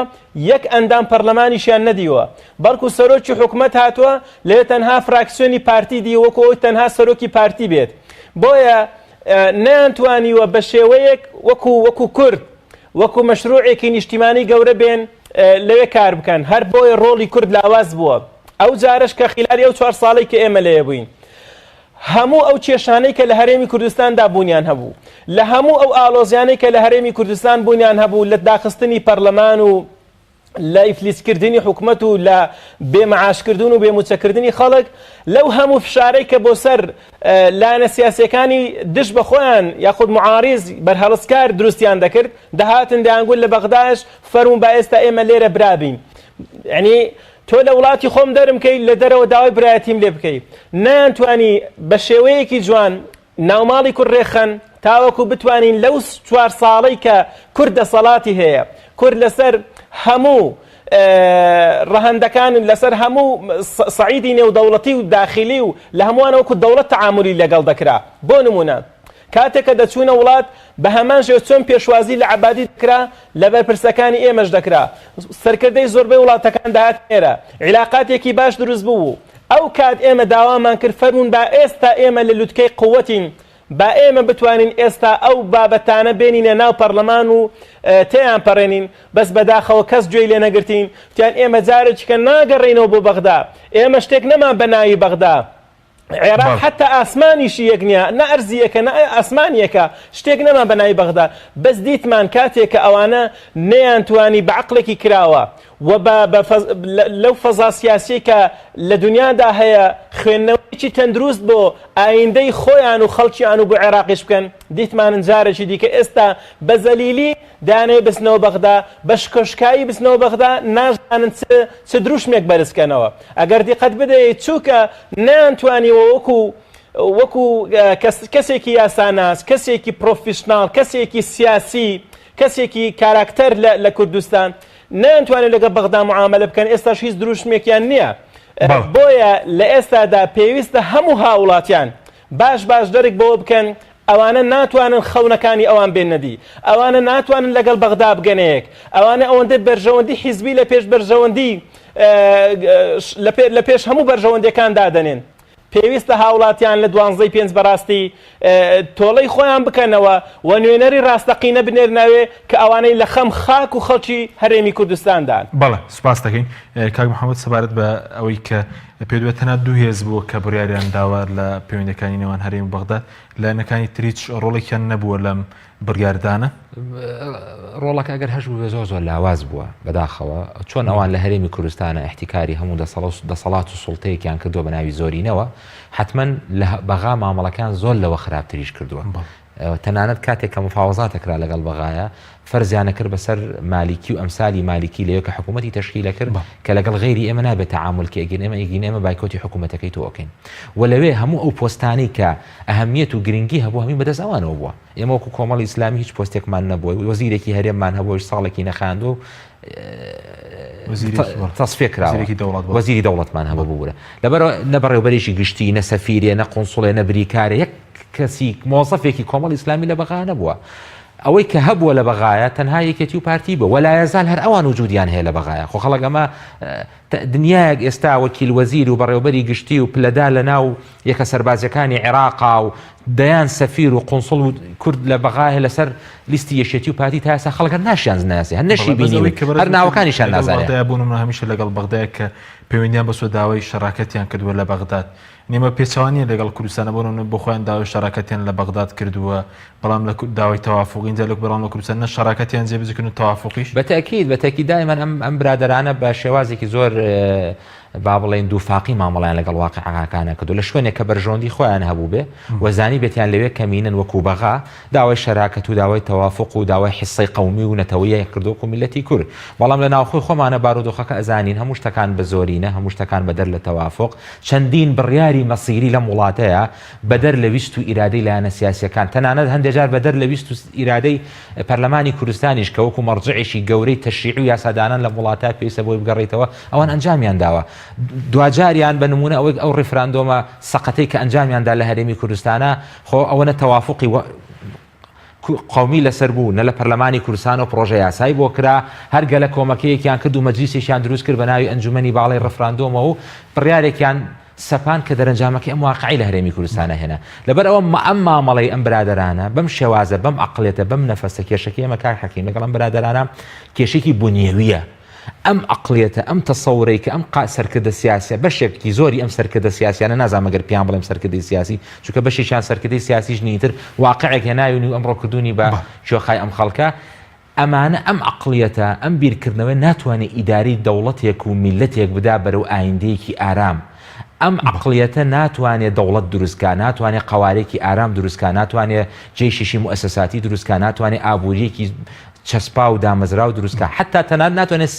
یەک ئەندام پەرلەمانیشیان نەدیوە بەڵکو سەرۆکی حکوومەت هاتووە لێ تەنها فراکسیۆنی پارتی دیوەکو ئەوی تەنها سەرۆکی پارتی بێت بۆیە نەیانتوانیوە بە شێوەیەک وەکو کورد وەکو مەشروعێکی نیشتیمانی گەورە بێن لەوێ کار بکەن هەر بۆی ڕۆڵی کورد لاواز بووە ئەو جارش کە خیلالی ئەو 4 ساڵی کە ئێمە لێ بووین هەموو ئەو کێشانەی کە لە هەرێمی کوردستاندا بوونیان هەبوو لە هەموو ئەو ئالۆزیانەی کە لە هەرێمی کوردستان بوونیان هەبوو لە داخستنی پەرلەمان و لە ئیفلیسکردنی حکوومەت و لە بێمەعاشکردن و بێموچەکردنی خەڵک لەو هەموو فشارەی کە بۆ سەر لایەنە سیاسیەکانی دش بە خۆیان یاخود معارض بەرهەڵسکار دروستیان دەکرد دەهاتن دەیانگوت لە بەغداش فەرموون با ئێستا ئێمە لێرە برابین یعنی تۆ لە وڵاتی خۆم دەرم کەی لە دەرەوە داوای برایەتیم لێ بکەیت نەیانتوانی بە شێوەیەکی جوان ناوماڵی کورد ڕێخەن تاوەکو بتوانین لەو 4 ساڵەی کە کورد دەسەڵاتی هەیە کورد لەسەر هەموو ڕەهەندەکان لەسەر هەموو سەعیدی نێودەوڵەتی و داخلی و لە هەمووانەوەکو دەوڵەت تەعاملی لەگەڵ دەکرا بۆ نمونە کاتێککە دەچوونە وڵات بە هەمان شێوە چۆن پێشوازی لە عەبادی دەکرا لە بەرپرسەکانی ئێمەش دەکرا سەرکردەی زۆربەی وڵاتەکان داهات نێرە عیلاقاتێکی باش دروست بوو ئەو کات ئێمە داوامان کرد فەرمونون با ئێستا ئێمە لە لوتکەی قووەتین با ئێمە بتوانین ئێستا ئەو بابەتانە بێنینە ناو پەرلەمان و تێیان پەڕێنین بەس بەداخەوە کەس گوێی لێ نەگرتین وتیان ئێمە جارێکیکە ناگەڕێنەوە بۆ بەغدا ئێمە شتێک نەمان بە ناوی بەغدا عێراق حتا ئاسمانیشی یەک نییە نە ئەرزیەکە نە ئاسمانیەکە شتێک نەما بە ناوی بەغدا بەس دیتمان کاتێککە ئەوانە نەیانتوانی بە عەقڵێکی کراوە و لەو فەزا سیاسی کە لە دنیادا هەیە خوێندنەوەیکی تەندروست بۆ ئایندەی خۆیان و خەڵکیان و بۆ عێراقیش بکەن دیتمانن جارێکی دیکە ئێستا بە زەلیلی دانەوێ بچنەوە بەغدا بە شکۆشکایی بچنەوە بەغدا نازانن چ دروشمێک بەرزکەنەوە ئەگەر دیقەت بدەیت چووکە نەیانتوانیوە وەکو کەسێکی یاساناس کەسێکی پرۆفیشناڵ کەسێکی سیاسی کەسێکی کاراکتەر لە کوردستان نەیانتوانێت لەگە بەغدا معاملە بکەن ئێستاش هیچ دروشمێکیان نییە بۆیە لە ئێستادا پێویستە هەموو هاوڵاتیان باش دەرێک بەوە بکەن ئەوانە ناتوانن خەونەکانی ئەوان بێنەدی ئەوانە ناتوانن لەگەڵ بەغدا بگەنەیەک ئەوانە ئەوەندە بەرژەوەندی حیزبی لە پێش بەرژەوەندی لە پێش هەموو بەرژەوەندەکان دادەنێن پێویستە هاوڵاتیان لە 12/5 بەڕاستی تۆڵەی خۆیان بکەنەوە و نوێنەری ڕاستەقینە بنێرناوێ کە ئەوانەی لە خەم خاک و خەڵکی هەرێمی کوردستاندان بەڵێ سوپاس دەکەین کاک محەممەد سەبارەت بە ئەوەی کە پێدوێت تەنها دوو هێز بووە کە بڕیاریان داوە لە پەیوەندەکانی نێوان هەرێمی بەغدا لە نەکانی تریچ ڕۆڵێکیان نەبووە لەم بڕیاردانە ڕۆڵەکە ئەگەر هەش بوو زۆر لاواز بووە بەداخەوە چۆن ئەوان لە هەرێمی کوردستانە احتیکاری هەموو دەسەڵات و سوڵتەیەکیان کردووە بە ناوی زۆرینەوە حتمما لە بەغا مامەڵەکان زۆر لەوە خراپتریش کردووە تەنانەت کاتێک کە مفاوەزاتەکرا لەگەڵ بەغایە فەرزیانە کرد بەسەر مالیکی و ئەمسالی مالیکی لەوە کە حکوومەتی تەشکیلە کرد کە لەگەڵ غێری ئێمە نابێت تعاملکە ئێمە بایکۆتی حکوومەتەکەی تۆکەین و لەوێ هەموو ئەو پۆستانی کە ئەهەمیەت و گرنگی هەبوو هەمی بەدەست ئەوانەوە بووە ئێمە وەکو کۆمەڵی ئیسلامی هیچ پۆستێکمان نەبووە وەزیرێکی هەرێممان هەبووە ساڵێکی نەخاند و تەصفیەکراوە وەزیری دەوڵەتمان هەبوو بوورە لەبەڕێوەبەرێکی گشتی نە سەفیرێ نە قۆنسڵێ نە بریکارێ یەک کەسی مۆزەفێکی کۆمەڵی ئیسلامی لە بەغا نەبووە ئەوەی کە هەبووە لە بەغایە تەنها یەکێتی و پارتی بوو وەلا یەزال هەر ئەوان وجودیان هەیە لە بەغایە خۆ خەڵک ئەمە دنیایەک ئێستا وەکیل وەزیر و بەڕێوەبەری گشتی و پلەدا لە ناو یەکە سەربازەکانی عێراقا و دەیان سەفیر و قۆنسڵ و کورد لە بەغایە لەسەر لیستی یەشێتی و پارتی تا ئێستا خەڵک ناشیان ناسی هەر نەشی بینی هەر ناوەکانیشان نازانێت بوون هەمیشە لەگەڵ بەغدایە کە پەیوەندیان بەسوە داوای شەراکەتیان کردووە لە بەغداد نیمە پێچوانیە لەگەڵ کوردستانە بۆن بۆ خۆیان داوای شەراکەتیان لە بەغداد کردووە بەڵام لە داوای تەوافقی جا لە بەڵام لە کوردستان شەراکەتیان جێبەجێکردن و تەوافقیش بەتەکید دایمەن ئەم برادرانە بە شێوازێکی زۆر با بڵێن دووفاقی مامەڵیان لەگەڵ واقعەکانە کردو لە شوێنێک کە بەرژۆندی خۆیان هەبوو بێ وەزانی بێتیان لەوێ کەمینن وەکو بەغا داوای شەراکەت و داوای تەوافق و داوای حیسەی قەومی و نەتەوەیە کردووەکو میلەتی کورد بەڵام لە ناوخۆی خۆمانە بارودۆخەکە ئەزانین هەموو شتەکان بەزۆرینە هەموو شتەکان بەدەر لە تەوافق چەندین بڕیاری مەسیری لەم وڵاتەیە بەدەر لە ویست و ئیرادەی لایەنە سیاسیەکان تەنانەت هەندێک جار بەدەر لە ویست و ئیرادەی پەرلەمانی کوردستانیش کە وەکو مەرجعێکی گەورەی تەشریعی و یاسادانان لە وڵاتە پێویستە بۆی بگەڕێتەوە ئەوان ئەنجامیان داوە دوجاریان بە نمونە ئەو ڕیفراندۆمە سەقەتەی کە ئەنجامیاندا لە هەرێمی کوردستانە خۆ ئەوەنە تەوافقی قومی لەسەر بوو نە لە پەرلەمانی کوردستان و پرۆژە یاسایی بۆ کرا هەرگە لە کۆمەکەیەکیان کرد و مەجلیسێکیان دروست کرد بە ناوی ئەنجومەنی باڵای ڕیفراندۆمە و بڕیارێکیان سەپان کە دەرەنجامەکە ئەم واقعی لە هەرێمی کوردستانە هێنا لەبەر ئەوە ئەم مامەڵەی ئەم برادرانە بەم شێوازە بەم عەقڵێتە بەم نەفەسە کێشەکە ئێمە کاک حەکیم لەگەڵ ئەم برادرانە کێشێکی بنیێویە ئەم عەقڵێتە ئەم تەسەوڕەی کە ئەم سەرکردە سیاسیە بەشێکی زۆری ئەم سەرکردە سیاسیانە نازانم ئەگەر پیان بڵێم سەرکردەی سیاسی چونکە بەشێکیان سەرکردەی سیاسیش نینتر واقعێک هێناوی و ئەمڕۆکردوونی بە شۆخای ئەم خەڵکە ئەمانە ئەم عەقڵێتە ئەم بیرکردنەوە ناتوانێت ئیداری دەوڵەتێک و میلەتێک بدا بەرەو ئایندەیەکی ئارام ئەم عەقڵێتە ناتوانێت دەوڵەت دروستکە ناتوانێت قەوارێکی ئارام دروستکە ناتوانێت جێشیشی موسەساتی دروستکە ناتوانێت ئابوووریەکی چەسپا و دامەزرا و دروستکە حتا تەنانەت ناتوانێت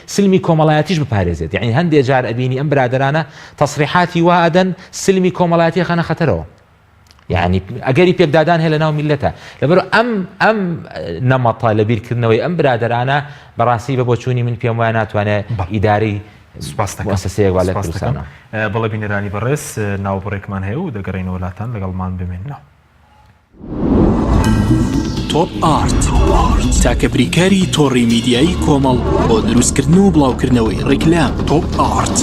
سلمی کۆمەڵایەتیش بپارێزێت یعنی هەندێک جار ئەبینی ئەم برادرانە تەسریحاتی وا ئەدەن سلمی کۆمەڵایەتی خەنە خەتەرەوە یعنی ئەگەری پێکدادان هەیە لە ناو میلەتە لەبەر ئەم نەمەتە لە بیرکردنەوەی ئەم برادرانە بەڕاستی بە بۆچوونی من پێم وایە ناتوانێت ئیداری مؤسسەیەک وا لە کوردستانە بەڵێ بینەرانی بەڕێز ناوبڕێکمان هەیە و دەگەڕێنەوە وڵاتان لەگەڵمان بمێنەوە. تۆپ ئارت تاکە بریکاری تۆڕی میدیایی کۆمەڵ بۆ دروستکردن و بڵاوکردنەوەی ڕیکلام. تۆپ ئارت.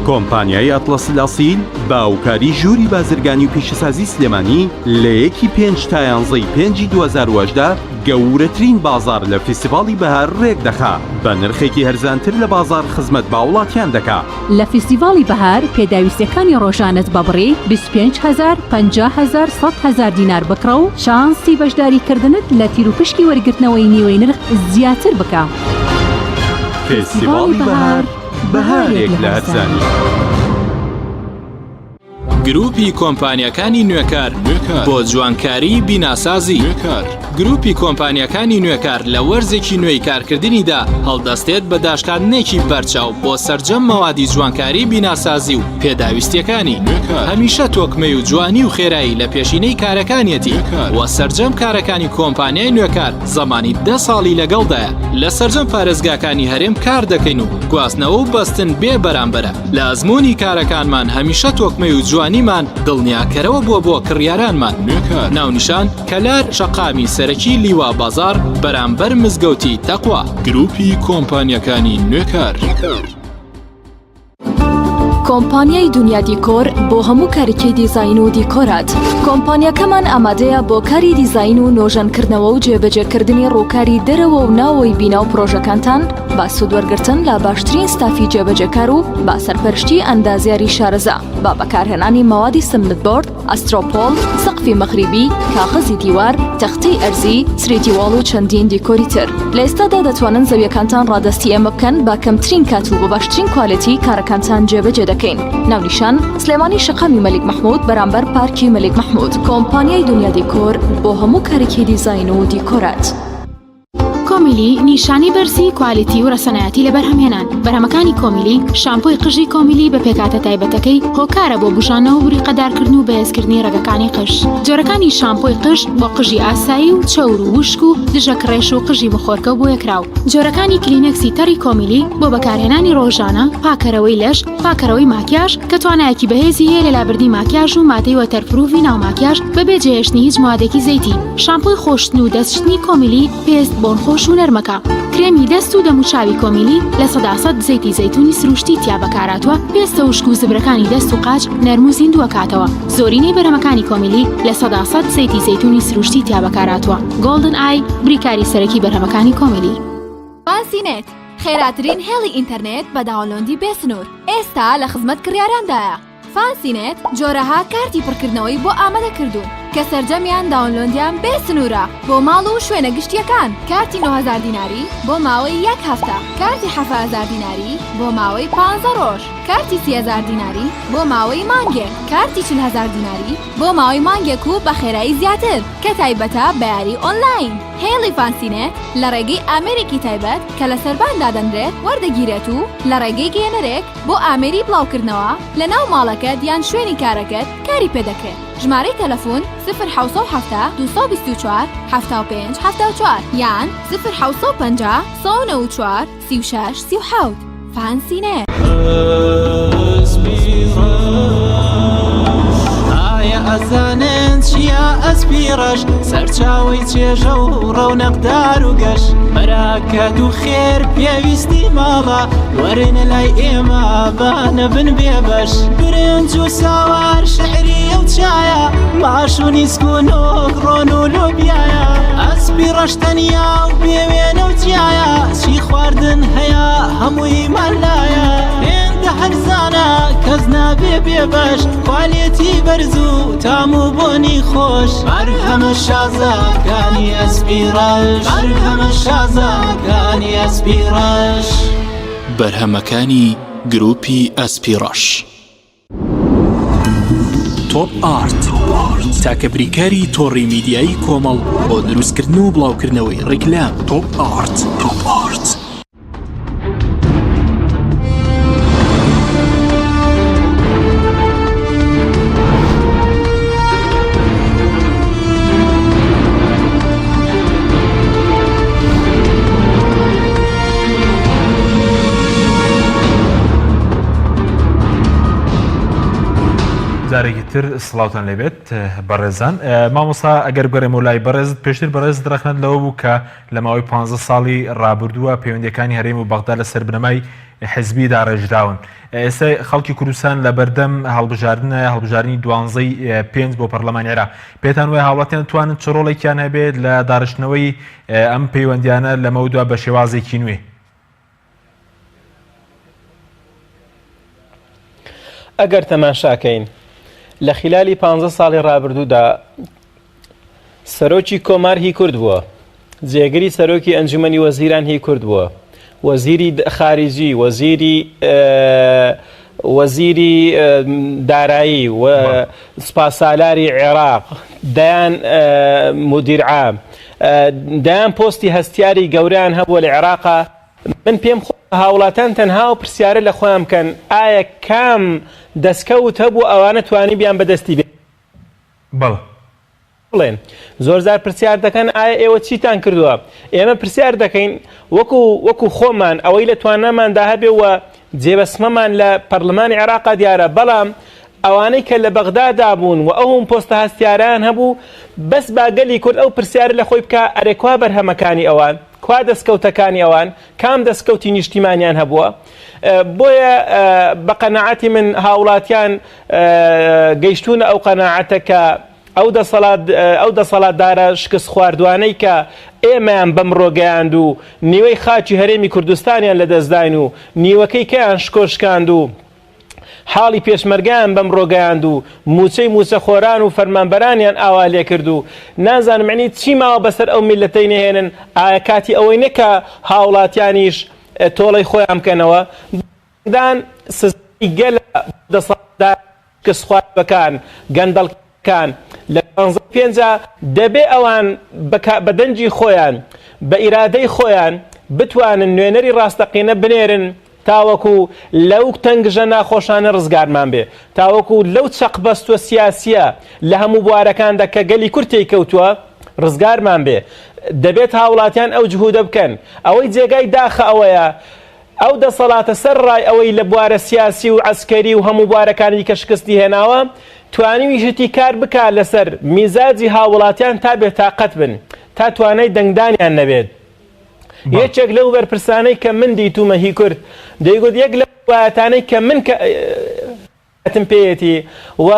کۆمپانیای ئەتڵەس لاسیل باوکاری ژووری بازرگانی و پیشەسازی سلێمانی لە 1/5 تا 11/5 2018 گەورەترین بازار لە فیستیڤاڵی بەهار ڕێک دەخا بە نرخێکی هەرزانتر لە بازار خزمەت باوڵاتیان دەکا. لە فیستیڤاڵی بەهار پێداویستەکانی ڕۆژانت بە بڕی 25,000 50,000 100,000 دینار بکڕە و شانسی بەشداریکردنت لە تیرروپشکی وەرگرتنەوەی نیوەی نرخ زیاتر بکە. فیستیڤاڵی بەهار بەهارێک لە هەرزانی. گروپی کۆمپانیەکانی نوێکار بۆ جوانکاری بیناسازی. گروپی کۆمپانیەکانی نوێکار لە وەرزێکی نوێی کارکردنیدا هەڵدەستێت بە داشکاندنێکی بەرچاو بۆ سەرجەم مەوادی جوانکاری بیناسازی و پێداویستیەکانی. هەمیشە تۆکمەی و جوانی و خێرایی لە پێشینەی کارەکانیەتی و سەرجەم کارەکانی کۆمپانیای نوێکار زەمانی 10 ساڵی لەگەڵدایە. لە سەرجەم پارێزگاکانی هەرێم کار دەکەین و گواستنەوە و بەستن بێ بەرامبەرە. لە ئەزمموی کارەکانمان هەمیشە تۆکمەی و جوانیمان دڵنیاکەرەوە بۆ کڕیارانمان. ناونیشان کەلار شەقامی سەرەکی لیوا بازار بەرامبەر مزگەوتی تەقوا. گروپی کۆمپانیەکانی نوێکار. کۆمپانیای دنیا دیکۆر بۆ هەموو کاریکەی دیزاین و دیکۆرات. کۆمپانیەکەمان ئامادەیە بۆ کاری دیزاین و نۆژەنکردنەوە و جێبەجێکردنی ڕووکاری دەرەوە و ناوەی بینا و پرۆژەکانتان با سوودوەرگرتن لە باشترین ستافی جێبەجێکار و با سەرپەرشتی ئەندازیاری شارەزا با بەکارهێنانی مەوادی سمنتبۆرد، ئەسترۆپۆل، سەقفی مەغریبی، کاغەزی دیوار، تەختەی ئەرزی، سرێتیواڵ و چەندین دیکۆری تر. لە ئێستادا دەتوانن زەویەکانتان ڕادستی ئێمە بکەن با کەمترین کات و بە باشترین کوالیتی کارەکانتان جێبەجێ دەکەین. ناونیشان سلێمانی شەقامی مەلیک مەحموود بەرامبەر پارکی مەلیک مەحموود. کۆمپانیای دنیا دیکۆر بۆ هەموو کارێکی دیزاین و دیکۆرات. کۆمیلی نیشانی بەرزی کوالیتی و ڕەسەنایەتی لە بەرهەمهێنان. بەرهەمەکانی کۆمیلی شامپۆی قژی کۆمیلی بە پێکاتە تایبەتەکەی هۆکارە بۆ بژانەوە و بریقەدارکردن و بەهێزکردنی ڕێگەکانی قژ. جۆرەکانی شامپۆی قژ بۆ قژی ئاسایی و چەور و وشک و دژە کڕێش و قژی بخۆرکە بۆ یەکراو. جۆرەکانی کلینەکسی تەڕی کۆمیلی بۆ بەکارهێنانی ڕۆژانە، پاکەرەوەی لەش، پاکەرەوەی ماکیاژ کە توانایەکی بەهێزی هەیە لە لابردنی ماکیاژ و مادەی وەتەرپروفی ناو ماکیاژ بەبێ جێهێشتنی هیچ موادێکی زەیتی. شامپۆی خۆشتن و دەستشتنی کۆمیلی پێست بۆن خۆش و نەرمەکە. کرێمی دەست و دەموچاوی کۆمیلی لە 100% زەیتی زەیتونی سروشتی تیا بەکاراتوە. پێستە وشک و زبرەکانی دەست و قاچ نەرم و زیندووە کاتەوە. زۆرینەی بەرهەمەکانی کۆمیلی لە 100% زەیتی زەیتونی سروشتی تیا بەکاراتوە. گۆڵدن ئای بریکاری سەرەکی بەرهەمەکانی کۆمیلی. فانسینێت خێراترین هێڵی ئینتەرنێت بە داوڵۆندی بێسنوور ئێستا لە خزمەت کڕیاراندایە. فانسینێت جۆرەها کارتی پڕکردنەوەی بۆ ئامادە کردوون کە سەرجەمیان داونلۆندیان بێ سنوورە بۆ ماڵ و شوێنە گشتیەکان. کارتی 9,000 دیناری بۆ ماوەی 1 هەفتە، کارتی 7,000 دیناری بۆ ماوەی 15 ڕۆژ، کارتی 30,000 دیناری بۆ ماوەی مانگێک، کارتی 40,000 دیناری بۆ ماوەی مانگێک و بە خێرایی زیاتر کە تایبەتە بە یاری ئۆنلاین. هێڵی فانسینێت لە ڕێگەی ئامێرێکی تایبەت کە لە سەرباندا دەنرێت وەردەگیرێت و لە ڕێگەی گەێنەرێک بۆ ئامێری بڵاوکردنەوە لە ناو ماڵەکەت یان شوێنی کارەکەت کاری پێدەکرێت. ژمارەی تەلەفۆن 0770 224 75 74 یان 0750 194 36 37. فانسینێت. ئەزانن چیا ئەسپیڕەش سەرچاوی چێژە و ڕەونەقدار و گەش بەراکەت و خێر پێویستی ماڵە وەرن لای ئێمە بانە بن بێبەش برنج و ساوار شعری ئەو چایە ماش و نیسکون و ڕۆن و لۆبیایە ئەسپیڕەش تەنیا و بێوێنە و جیایە چی خواردن هەیە هەمووی مەلایە هێندە هەرزانە کەس نابێ بێبەش کوالێتی بەرز و تام و بۆنی خۆش بەرهەمە شازاکانی ئەسپیڕەش بەرهەمە شازاکانی ئەسپیڕەش بەرهەمەکانی گروپی ئەسپیڕەش. تۆپ ئارت تاکە بریکاری تۆڕی میدیایی کۆمەڵ بۆ دروستکردن و بڵاوکردنەوەی ڕیکلام. تۆپ ئارت. جارێکی تر سڵاوتان لێبێت بەڕێزان مامۆستا ئەگەر بگەڕێمەوە لای بەڕێز پێشتر بەڕێز درەخنت لەوە بوو کە لە ماوەی 15 ساڵی ڕابردووە پەیوەندیەکانی هەرێم و بەغدا لە سەربنەمای حزبی داڕێژراون. ئێستا خەڵکی کوردستان لە بەردەم هەڵبژاردننی 12/5 بۆ پەرلەمانی عێراق پێتان وایە هاوڵاتیان توانن چ ڕۆڵێکیان هەبێت لە داڕشتنەوەی ئەم پەیوەندیانە لەمەوە دووە بە شێوازێکی نوێ؟ ئەگەر تەماشاکەین لە خلالی 15 ساڵی ڕابردوودا سەرۆکی کۆمار هی کورد بووە، جێگری سەرۆکی ئەنجومەنی وەزیران هی کورد بووە، وەزیری خارجی، وەزیری دارایی و سپاسالاری عێراق، دەیان مدیر عام، دەیان پۆستی هەستیاری گەوریان هەبووە لە عێراقا. من پێم هاوڵاتان تەنها و پرسیارە لە خۆیان بکەن ئایا کام دەستکەوت هەبوو ئەوانە توانی بیان بەدەستی بێت؟ بڵێن زۆر زار پرسیار دەکەن ئایا ئێوە چیتان کردووە؟ ئێمە پرسیار دەکەین وەکو خۆمان ئەوەی لە توانەماندا هەبێ و جێبەسمەمان لە پەرلەمانی عێراقا دیارە، بەڵام ئەوانەی کە لە بەغدادا بوون و ئەوم پۆستە هەستیاران هەبوو بەس باگەلی کورد ئەو پرسیارە لە خۆی بکە ئەرێکوا بەرهەمەکانی ئەوان، کوا دەستکەوتەکانی ئەوان، کام دەستکەوتی نیشتیمانیان هەبووە. بۆیە بە قەناعەتی من هاوڵاتیان گەیشتونە ئەو قەناعەتە کە ئەو دەسەڵاتدارە شکست خواردوانەی کە ئێمەیان بەم ڕۆگەیاند و نیوەی خاچی هەرێمی کوردستانیان لەدەستداین و نیوەکەی کەیان شکۆشکاند و حاڵی پێشمەرگیان بەم ڕۆگەیاند و موچەی موچەخۆران و فەرمانبەرانیان ئاوا لێ کرد و نازانم معنی چی ماوە بەسەر ئەو میلەتەی نەهێنن. ئایا کاتی ئەوەی نەکە هاوڵاتیانیش تۆڵەی خۆیان بکەنەوە دان سزای گەلە دەسەڵاتدار شکست خواردوەکان گەندەڵکان لە 15 دەبێ ئەوان بە دەنجی خۆیان بە ئیرادەی خۆیان بتوانن نوێنەری ڕاستەقینە بنێرن تاوەکو لەو تەنگژە ناخۆشانە ڕزگارمان بێ، تاوەکو لەو چەقبەستوە سیاسیە لە هەموو بوارەکاندا کە گەلی کورتی کەوتووە ڕزگارمان بێ. دەبێت هاوڵاتیان ئەو جهودە بکەن. ئەوەی جێگای داخە ئەوەیە ئەو دەسەڵاتە سەر ڕای ئەوەی لە بوارە سیاسی و عەسکەری و هەموو بوارەکانی کە شکستی هێناوە توانیویشتی کار بکە لەسەر میزاجی هاوڵاتیان تا بێتاقەت بن، تا توانای دەنگدانیان نەبێت. یەکێک لەو بەرپرسانەی کە من دیتومە هی کورد دەیگوت یەک لە وایەتانەی کە من کەتم پێیەتی و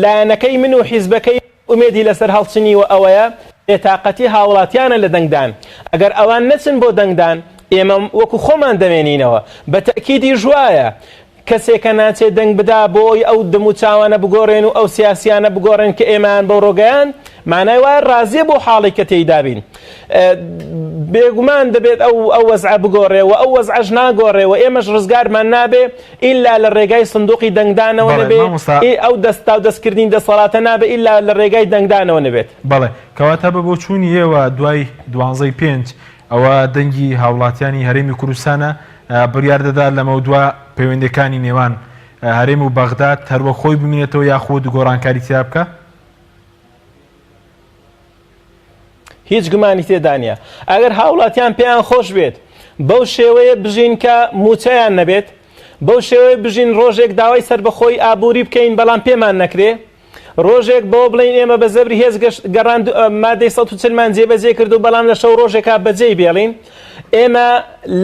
لایەنەکەی من و حیزبەکەی ئومێدی لەسەر هەڵچنیوە ئەوەیە بێتاقەتی هاوڵاتیانە لە دەنگدان. ئەگەر ئەوان نەچن بۆ دەنگدان ئێمە وەکو خۆمان دەمێنینەوە. بە تەکیدی ژوایە کەسێکە ناچێت دەنگ بدا بۆی ئەو دەموچاوانە بگۆڕێن و ئەو سیاسیانە بگۆڕێن کە ئێمان بە ڕۆگەیان مانای وایە ڕازیە بۆ حاڵی کە تێیدا بین. بێگومان دەبێت ئەو وەزع بگۆڕێ و ئەو وەزعەش ناگۆڕێ و ئێمەش ڕزگارمان نابێ ئیلا لە ڕێگای سندوقی دەنگدانەوە نەبێ، ئەو دەستا و دەستکردنی دەسەڵاتە نابێ ئیلا لە ڕێگای دەنگدانەوە نەبێت. بەڵێ کەواتە بە بۆ چوونی ئێوە دوای 12/5 ئەوە دەنگی هاوڵاتیانی هەرێمی کوردستانە بڕیار دەدا لەمە دووە پەیوەندیەکانی نێوان هەرێم و بەغدا هەروە خۆی بمینێتەوە یاخود گۆڕانکاری تیا بکە؟ هیچ گومانی تێدا نیە. ئەگەر هاوڵاتیان پێیان خۆش بێت بەو شێوەیە بژین کە موچەیان نەبێت، بەو شێوەیە بژین ڕۆژێک داوای سەربەخۆی ئابووری بکەین بەڵام پێمان نەکرێ، ڕۆژێک بۆ بڵین ئێمە بە زەبری هێز گەڕاند مادەی 140مان جێبەجێ کرد و بەڵام لە شەو ڕۆژێکا بەجێی بێڵین، ئێمە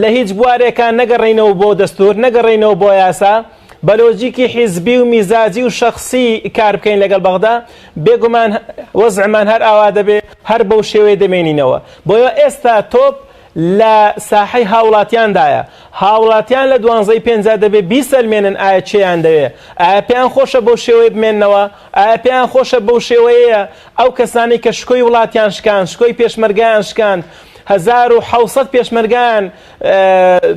لە هیچ بوارێکان نەگەڕێینەوە بۆ دەستور، نەگەڕێینەوە بۆ یاسا، بە لۆجیکی حیزبی و میزاجی و شەخصی کار بکەین لەگەڵ بەغدا بێگومان وەزعمان هەر ئاوا دەبێ هەر بەو شێوەیە دەمێنینەوە. بۆیە ئێستا تۆپ لە ساحەی هاوڵاتیاندایە. هاوڵاتیان لە 12/5 دەبێ بیسەلمێنن ئایا چیان دەوێ، ئایا پێیان خۆشە بەو شێوەیە بمێننەوە، ئایا پێیان خۆشە بەو شێوەیە ئەو کەسانی کە شکۆی وڵاتیان شکاند، شکۆی پێشمەرگایان شکاند، 1700 پێشمەرگیان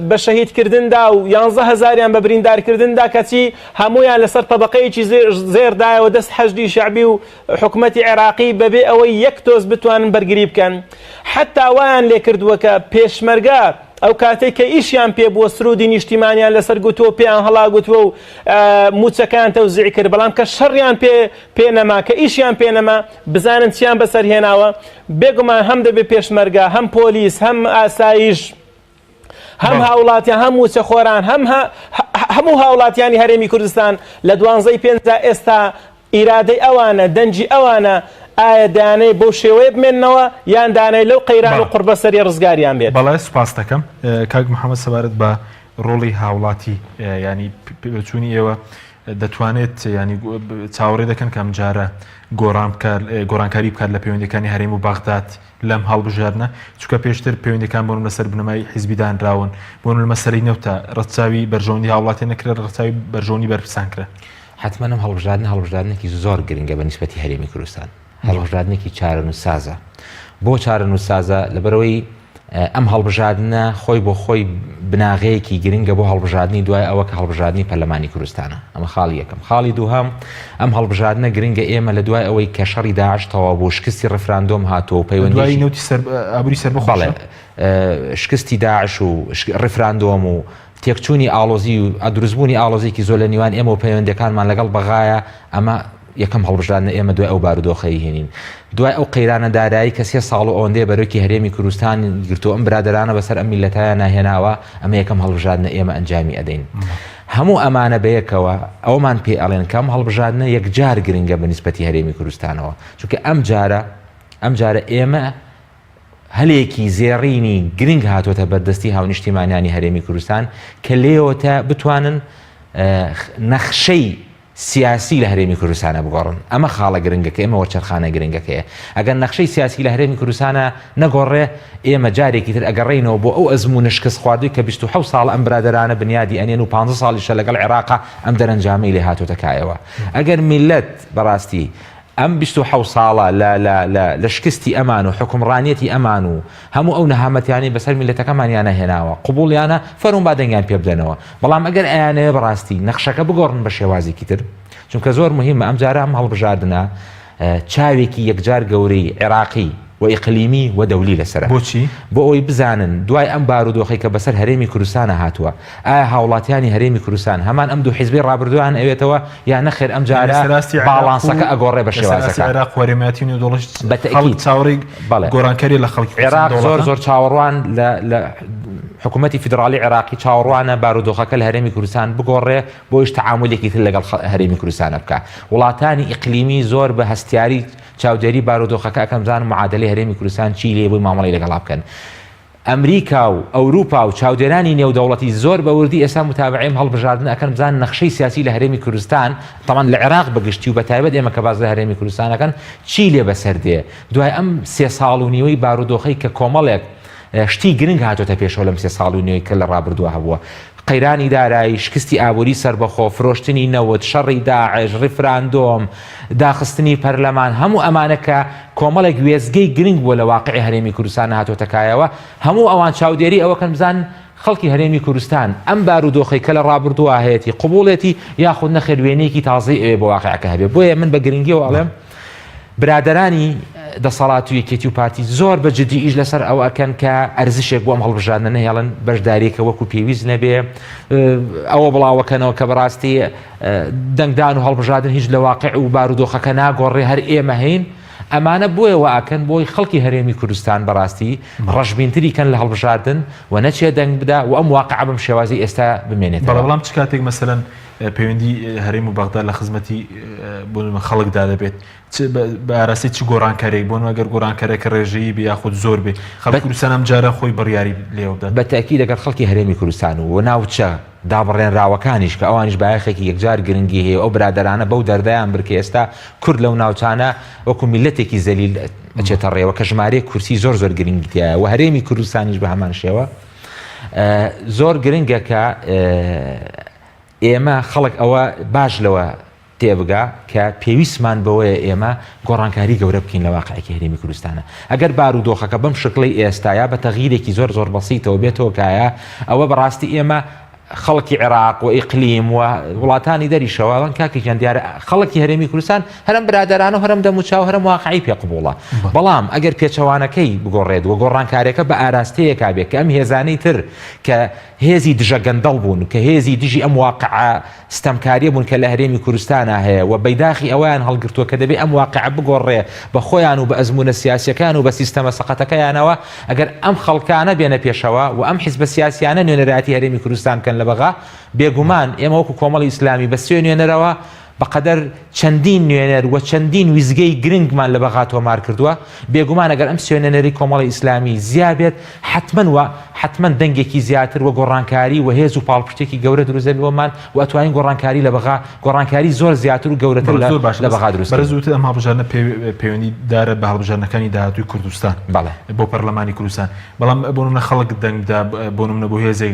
بە شەهیدکردندا و 11,000یان بە بریندارکردندا کەچی هەمویان لەسەر تەبەقەیەکی زێردایەوە دەست حەشدی شەعبی و حکومەتی عێراقی بەبێ ئەوەی یەک تۆز بتوانن بەرگری بکەن. حتا وایان لێ کردووە کە پێشمەرگە ئەو کاتێک کە ئیشیان پێ بووە سرودی نیشتیمانیان لەسەر گوتووە پێیان هەڵاگوتووە و موچەکان تەوزیع کرد، بەڵام کە شەڕیان پێنەما کە ئیشیان پێنەما بزانن چیان بەسەر هێناوە. بێگومان هەم دەبێ پێشمەرگە، هەم پۆلیس، هەم ئاسایش، هەم هاوڵاتیان، هەم موچەخۆران، هەموو هاوڵاتیانی هەرێمی کوردستان لە 12/5 ئێستا ئیرادەی ئەوانە دەنجی ئەوانە ئایا دانەی بۆ شێوەیە بمێننەوە یان دانەی لەو قەیران و قوربەسەری ڕزگاریان بێت. بەڵێ سوپاس دەکەم کاک محەممەد سەبارەت بە ڕۆڵی هاوڵاتی ینی چوونی ئێوە دەتوانێت ینی چاوەڕێ دەکەن کەم جارە گۆڕانکاری بکات لە پەیوەندەکانی هەرێم و بەغداد لەم هەڵبژارنە چونکە پێشتر پەیوەندەکان بۆن لەسەر بنەمای حیزبیدانراون بۆن لە مەسەری نەوتە ڕەچاوی بەرژەوەندی هاوڵاتی نەکرێت ڕەچاوی بەرژەوەندی بەرپرسان کرێت. حتمما ئەم هەڵبژاردنێکی زۆر گرنگە بە نیسبەتی هەرێمی کوردستان هەڵبژاردنێکی چارەنووسازە. بۆ چارەنووسازە لەبەرەوەی ئەم هەڵبژاردنە خۆی بۆ خۆی بناغەیەکی گرنگە بۆ هەڵبژاردننی دوای ئەوە کە هەڵبژاردننی پەرلەمانی کوردستانە. ئەمە خاڵی یەکەم. خاڵی دووهەم ئەم هەڵبژاردنە گرنگە ئێمە لە دوای ئەوەی کە شەڕی داعش تەواو بۆ شکستی ڕفراندۆم هاتۆ و پەیوەندی نوتی ئابووری سەر بەڵێ شکستی داعش و ڕفراندۆم و تێکچوونی ئاڵۆزی و دروستبوونی ئاڵۆزیکی زۆر لە نیوان ئێمە و پەیوەندەکانمان لەگەڵ بەغایە ئەمە یەکەم هەڵبژاردنە ئێمە دوای ئەو بارودۆخەی هێنین. دوای ئەو قەیرانە دارایی کە 3 ساڵ و ئەوەندەیە بەرەوکی هەرێمی کوردستان گرتو ئەم برادرانە بەسەر ئەم میلەتایە ناهێناوە ئەمە یەکەم هەڵبژاردنە ئێمە ئەنجامی ئەدەین. هەموو ئەمانە بەیەکەوە ئەومان پێ ئەڵێن کەم هەڵبژاردنە یەکجار گرنگە بە نیسبەتی هەرێمی کوردستانەوە چونکە ئەم جارە ئێمە هەلێکی زێڕینی گرنگ هاتوۆتە بەردەستی هاونیشتیمانیانی هەرێمی کوردستان کە لێوەتە بتوانن نەخشەی سیاسی لە هەرێمی کوردستانە بگۆڕن. ئەمە خاڵە گرنگەکە ئێمە وەرچەرخانە گرنگەکەیە. ئەگەر نەخشەی سیاسی لە هەرێمی کوردستانە نەگۆڕێ ئێمە جارێکی تر ئەگەڕێینەوە بۆ ئەو ئەزموونە شکست خواردووی کە 27 ساڵ ئەم برادرانە بنیادی ئەنێن و 50 ساڵیشە لەگەڵ عێراقا ئەم دەرەنجامەی لێ هاتوۆتە کایەوە. ئەگەر میلەت بەڕاستی ئەم 27 ساڵە لە شکستی ئەمان و حکومڕانیەتی ئەمان و هەموو ئەو نەهامەتیانی بەسەر میلەتەکەمانیانە هێناوە قبوڵیانە فەرمون با دەنگیان پێ بدەنەوە. بەڵام ئەگەر ئەیانەیە بەڕاستی نەخشەکە بگۆڕن بە شێوازێکی تر چونکە زۆر مهمە ئەم جارە ئەم هەڵبژاردنە چاوێکی یەکجار گەورەی عێراقی و ئیقلیمی و دەولی لەسەرە. بۆچی؟ بۆ ئەوی بزانن دوای ئەم بارودۆخی کە بەسەر هەرێمی کوردستانە هاتووە ئایا هاوڵاتیانی هەرێمی کوردستان هەمان ئەم دوو حیزبی ڕابردووان ئەوێتەوە یان نەخێر ئەم جارە باڵانسەکە ئەگۆڕێ بە شێوازەکە. عێراق وەرێمەتی و دڵشت چاوەڕی گۆڕانکاری لە خەڵکی عێراق زۆر چاوەڕوان لە حکوومەتی فیدراالی عێراقی چاوەڕوانە بارودۆخەکە لە هەرێمی کوردستان بگۆڕێ بۆیش تەعاملێکی تر لەگەڵ هەرێمی کوردستانە بکە. وڵاتانی ئیقلیمی زۆر بە هەستیاری چاودێری بارودۆخەکە ئەەکەم زانم معادلەی هەرێمی کوردستان چی لێ بۆی مامەڵی لەگەڵا بکەن. ئەمریکا و ئەوروپا و چاودێرانی نێودەوڵەتی زۆر بە وردی ئێستا متابعیم هەڵبژاردن ئەەکەن بزان نەخشەی سیاسی لە هەرێمی کوردستان تەمان لە عێراق بەگشتی و بەتایبەت ئێمە کە باز لە هەرێمی کوردستانەکەن چی لێ بەسەر دێ دوای ئەم 3 ساڵ و نیوەی بارودۆخەی کە کۆمەڵێک شتی گرنگ هاتوۆتە پێشەوە لەم 3 ساڵ و نیوەی کە لە ڕابردووە هەبووە. قەیرانی دارایی شکستی ئابووری سربەخۆ فرۆشتنی نەوت شەڕی داعش ڕفراندۆم داخستنی پەرلەمان هەموو ئەمانە کە کۆمەڵێک وێزگەی گرنگ بووە لە واقعی هەرێمی کوردستان هاتوۆتە کایەوە هەموو ئەوان چاودێری ئەوەکەن بزان خەڵکی هەرێمی کوردستان ئەم بارودۆخەی کە لە ڕابردووە هەیەی قبوڵێتی یاخود نەخێر وێنەیەکی تازەی ئەوێ بە واقعەکە هەبێت. بۆیە من بە گرنگیەوە ئەڵێم برادرانی دەسەڵات و یەکێتی و پارتی زۆر بە جدی ئیش لەسەر ئەو ئەکەن کە ئەرزشێک بۆ ئەم هەڵبژاردنە نەهێڵن بەشداریکە وەکو پێویست نەبێ ئەوە بڵاوەکەنەوە کە بەڕاستی دەنگدان و هەڵبژاردن هیچ لە واقع و بارودۆخەکە ناگۆڕێ هەر ئێمە هەین ئەمانە بۆیەوە ئەکەن بۆی خەڵکی هەرێمی کوردستان بەڕاستی ڕەشبینتری کەن لە هەڵبژاردن و نەچێ دەنگ بدا و ئەم واقع بەم شێوازی ئێستا بمێنێت. بەڵام چ کاتێک مەسەلەن پەیوەندی هەرێم و بەغداد لە خزمەتی بۆ خەڵکدا دەبێت بەڕاستی چ گۆڕانکارێک بۆن ئەگەر گۆڕانکارێکە ڕێژەیی بێ یاخود زۆر بێ خەڵکی کوردستان ئەم جارە خۆی بڕیاری لێوەدا بەتاکید دەگەر خەڵکی هەرێمی کوردستان و ناوچە دابڕێنراوەکانیش کە ئەوانیش بایەخێکی یەکجار گرنگی هەیە ئەو برادرانە بەو دەردایان بکە ئێستا کورد لەو ناوچانە وەکو میلەتێکی زەلیل ئەچێتە ڕێوە کە ژمارەیە کورسی زۆر گرنگیتیایە و هەرێمی کوردستانیش بە هەمان شێوە زۆر گرنگە کە ئێمە خەڵک ئەوە باش لەوە تێبگا کە پێویستمان بەوەیە ئێمە گۆڕانکاری گەورە بکەین لە واقعەکی هەرێمی کوردستانە. ئەگەر بارودۆخەکە بەم شکڵی ئێستایا بە تەغییرێکی زۆر بەسیتەوە بێتەوە کایە ئەوە بەڕاستی ئێمە خەڵکی عێراق و ئیقلیم و وڵاتانی دەریشەوەڵان کاکیان دیارە خەڵکی هەرێمی کوردستان هەرم برادران و هەرم دەموچاو هەرم واقعی پێ قبوڵە. بەڵام ئەگەر پێچەوانەکەی بگۆڕێت و گۆڕانکارێکە بە ئاراستەیەکا بێت کە ئەم هێزانەی تر کە هێزی دژە گەندەڵ بوون کە هێزی دژی ئەم واقعە ستەمکاریە بوون کە لە هەرێمی کوردستانە هەیە و بەیداخی ئەویان هەڵگرتووە کە دەبێت ئەم واقعە بگۆڕێ بە خۆیان و بە ئەزمونە سیاسیەکان و بە سیستەمە سەقەتەکەیانەوە ئەگەر ئەم خەڵکانە بێنە پێشەوە و ئەم حیزبە سیاسیانە نوێنەرایەتی هەرێمی کوردستان بکەن لە بەغا بێگومان ئێمە وەکو کۆمەڵی ئیسلامی بە سوێ نوێنەرەوە بەقەدەر چەندین نوێنەر و چەندین ویزگەی گرنگمان لە بەغا تۆمار کردووە بێگومان ئەگەر ئەم سوێنەری کۆمەڵی ئیسلامی زیابێت حتمما دەنگێکی زیاتر و گۆڕانکاری و هێز و پاڵپشتێکی گەورە دروستەبێمان و ئەتوانین گۆڕانکاری لە بەغا گۆڕانکاری زۆر زیاتر و گەورەتر لە بەغا دروست بەرەزووتر ئەم هەڵبژارنە پەیوەندی دارە بە هەڵبژارنەکانی داهاتووی کوردستان بۆ پەرلەمانی کوردستان بەڵام بۆ نمونە خەڵک دەنگدا بۆ نمونە بۆ هێزێک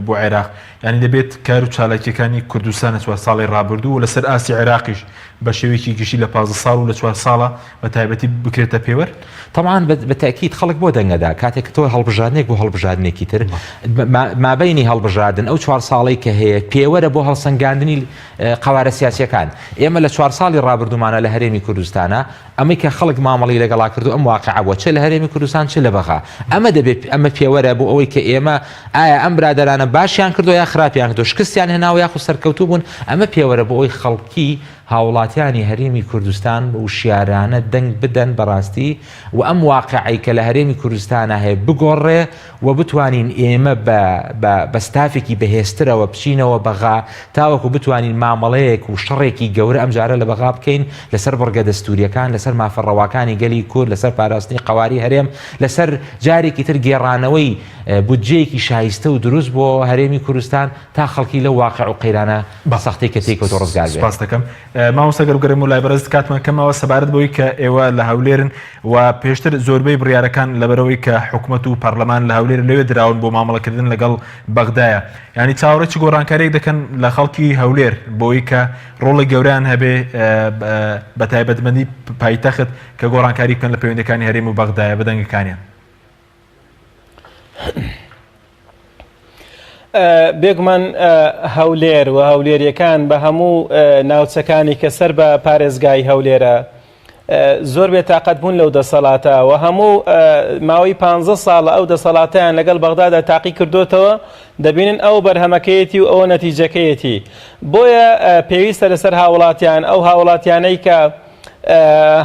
بۆ عێراق یعنی دەبێت کار و چالاکیەکانی کوردستان چوار ساڵی ڕابردوو و لەسەر ئاسی عێراقیش بە شێوەیەکی گشتی لە 15 ساڵ و لە 4 ساڵە بە تایبەتی بکرێتە پێوەەر طبعاً بەتاکید خەڵک بۆ دەنگەدا کاتێک تۆ هەڵبژاردنێک بۆ هەڵبژاردنێکی تر مابینی هەڵبژاردن ئەو 4 ساڵی کە هەیە پێوەرە بۆ هەڵسەنگاندنی قەوارە سیاسیەکان ئێمە لە 4 ساڵی ڕابردوومانە لە هەرێمی کوردستانە ئەمەی کە خەڵک مامەڵی لەگەڵا کردو ئەم واقعە چ لە هەرێمی کوردستان چ لە بەغا ئەمە دەبێت ئەمە پێوەرە بۆ ئەوەی کە ئێمە ئایا ئەم برادەرانە باشیان کردو یا خراپیان کردو شکستیان هێناوە یاخو سەرکەوتوو بوون ئەمە پێوەرە بۆ ئەوی خەڵکی هاوڵاتیانی هەرێمی کوردستان و شیارانە دەنگ بدەن بەڕاستی و ئەم واقعی کە لە هەرێمی کوردستانە هەیە بگۆڕێ و بتوانین ئێمە بە ستافێکی بەهێزترەوە بچینەوە بەغا تاوەکو بتوانین مامەڵەیەک و شەڕێکی گەورە ئەم جارە لە بەغا بکەین لەسەر بڕگە دەستوریەکان لەسەر مافەڕەواکانی گەلی کورد لەسەر پاراستنی قەواری هەرێم لەسەر جارێکی تر گێڕانەوەی بودجەیەکی شایستە و دروست بۆ هەرێمی کوردستان تا خەڵکی لە واقع و قەیرانە بە سەختەی کە تێکەوتۆ ڕزگار بێت. سپاس دەکەم مامۆستا گەورم و لای بەرز کاتمان کەمەوە سەبارەت بۆی کە ئێوە لە هەولێرن و پێشتر زۆربەی بڕیارەکان لەبەرەوەی کە حکوومەت و پەرلەمان لە هەولێر لەوێ دراون بۆ مامەڵەکردن لەگەڵ بەغدایە ینی چاوەڕێکی گۆڕانکاریێک دەکەن لە خەڵکی هەولێر بۆی کە ڕۆڵی گەوریان هەبێ بە تایبەتمەندی پایتەخت کە گۆڕانکاری بکەن لە پەیوەندەکانی هەرێم و بەغدایە بەدەنگەکانیان. بێگومان هەولێر و هەولێریەکان بە هەموو ناوچەکانی کە سەر بە پارێزگای هەولێرە زۆر بێتاقەت بوون لەو دەسەڵاتە و هەموو ماوەی 15 ساڵ ئەو دەسەڵاتیان لەگەڵ بەغدادا تاقی کردوتەوە دەبینن ئەو بەرهەمەکەیەتی و ئەوە نەتیجەکەیەتی بۆیە پێویستە لەسەر هاوڵاتیان ئەو هاوڵاتیانەی کە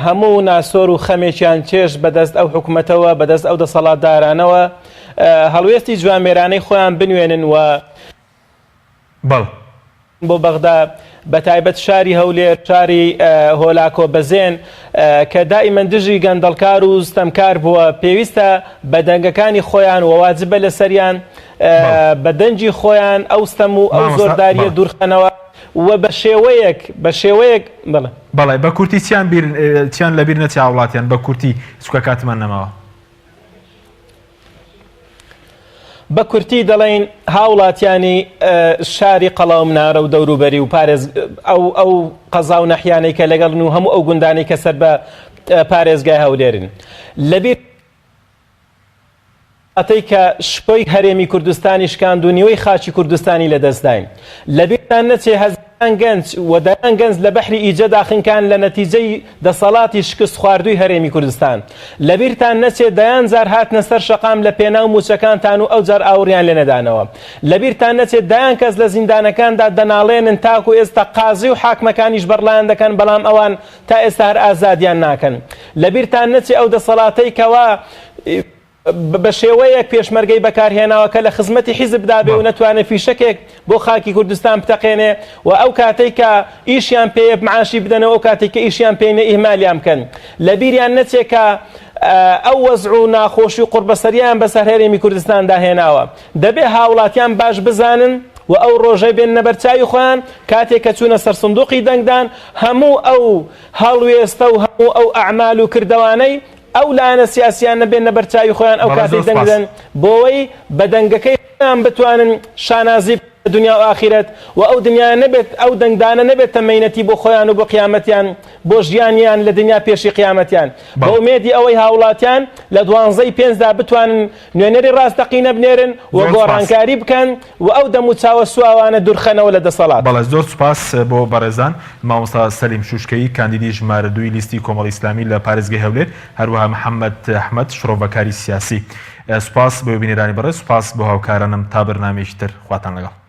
هەموو ناسۆر و خەمێکیان چێش بەدەست ئەو حکوومەتەوە بەدەست ئەو دەسەڵاتدارانەوە هەڵوێستی جوامێرانەی خۆیان بنوێنن و بۆ بەغدا بە تایبەت شاری هەولێر شاری هۆلاکۆ بەزێن کە دائیمەن دژی گەندەڵکار و ستەمکار بووە پێویستە بە دەنگەکانی خۆیان و واجبە لە سەریان بە دەنجی خۆیان ئەو ستەم و ئەو زۆرداریە دوورخەنەوە و بە شێوەیەک بەڵێ بە کورتی چیان لەبیر نەچی وڵاتیان بە کورتی سوکە کاتمان نەماوە بە کورتی دەڵێن هاوڵاتیانی شاری قەڵاو منارە و دەوروبەری و پارێز ئەو قەزا و نەحیانەی کە لەگەڵن و هەموو ئەو گوندانەی کە سەر بە پارێزگای هەولێرن لەبیر ئەتەی کە شپۆی هەرێمی کوردستانی شکاند و نیوەی خاچی کوردستانی لەدەستداین لەبیرتان نەچێ هەزاران گەنج و دەیان گەنج لە بەحری ئیجە داخنکان لە نەتیجەی دەسەڵاتی شکست خواردووی هەرێمی کوردستان لەبیرتان نەچێ دەیان زار هاتنە سەر شەقام لە پێناو موچەکانتان و ئەو جار ئاوریان لێ نەدانەوە لەبیرتان نەچێت دایان کەس لە زیندانەکاندا دەناڵێنن تاکو ئێستا قازی و حاکمەکانیش بەرلایان دەکەن بەڵام ئەوان تا ئێستا هەر ئازادیان ناکەن لەبیرتان نەچێ ئەو دەسەڵاتەی کەوا بە شێوەیەک پێشمەرگەی بەکارهێناوە کە لە خزمەتی حیزبدا بێ و نەتوانێت فیشەکێک بۆ خاکی کوردستان بتەقێنێ و ئەو کاتێک کە ئیشیان پێ معاشی بدەنەوە ئەو کاتێک کە ئیشیان پێینە ئیهمالیان بکەن لەبیریان نەچێت کە ئەو وەزع و ناخۆشی و قوربەسەریان بەسەر هەرێمی کوردستاندا هێناوە دەبێ هاوڵاتیان باش بزانن و ئەو ڕۆژەی بێن نەبەرچاوی خۆیان کاتێک کە چوونە سەر سندوقی دەنگدان هەموو ئەو هەڵوێستە و هەموو ئەو ئەعمال و کردەوانەی ئەو لاەنە سیاسیان نەبێن نەبەرچاوی خۆیان ئەو کاتی دەنگدەن بۆەوەی بە دەنگەکەیان بتوانن شانازی دنیا و ئاخرەت و ئەو دنیا نەبێت ئەو دەنگدانە نەبێت تەمەینەتی بۆ خۆیان و بۆ قیامەتیان بۆ ژیانیان لە دنیا پێشی قیامەتیان بە ئومێدی ئەوەی هاوڵاتیان لە 12ی پێنجدا بتوانن نوێنەری ڕاستەقینە بنێرن و گۆڕانکاری بکەن و ئەو دەم و چاوە سواوانە دوورخەنەوە لە دەسەڵات. بەڵێ زۆر سوپاس بۆ بەڕێزان مامۆستا سەلیم شوشکەی کاندیدی ژمارە 2 لیستی کۆمەڵی ئیسلامی لە پارێزگای هەولێر هەروەها محەممەد ئەحمەد شڕۆڤەکاری سیاسی سوپاس بۆ بینێرانی بەڕێز سوپاس بۆ هاوکارانم تا بەرنامەیەکی تر خواتان لەگەڵ.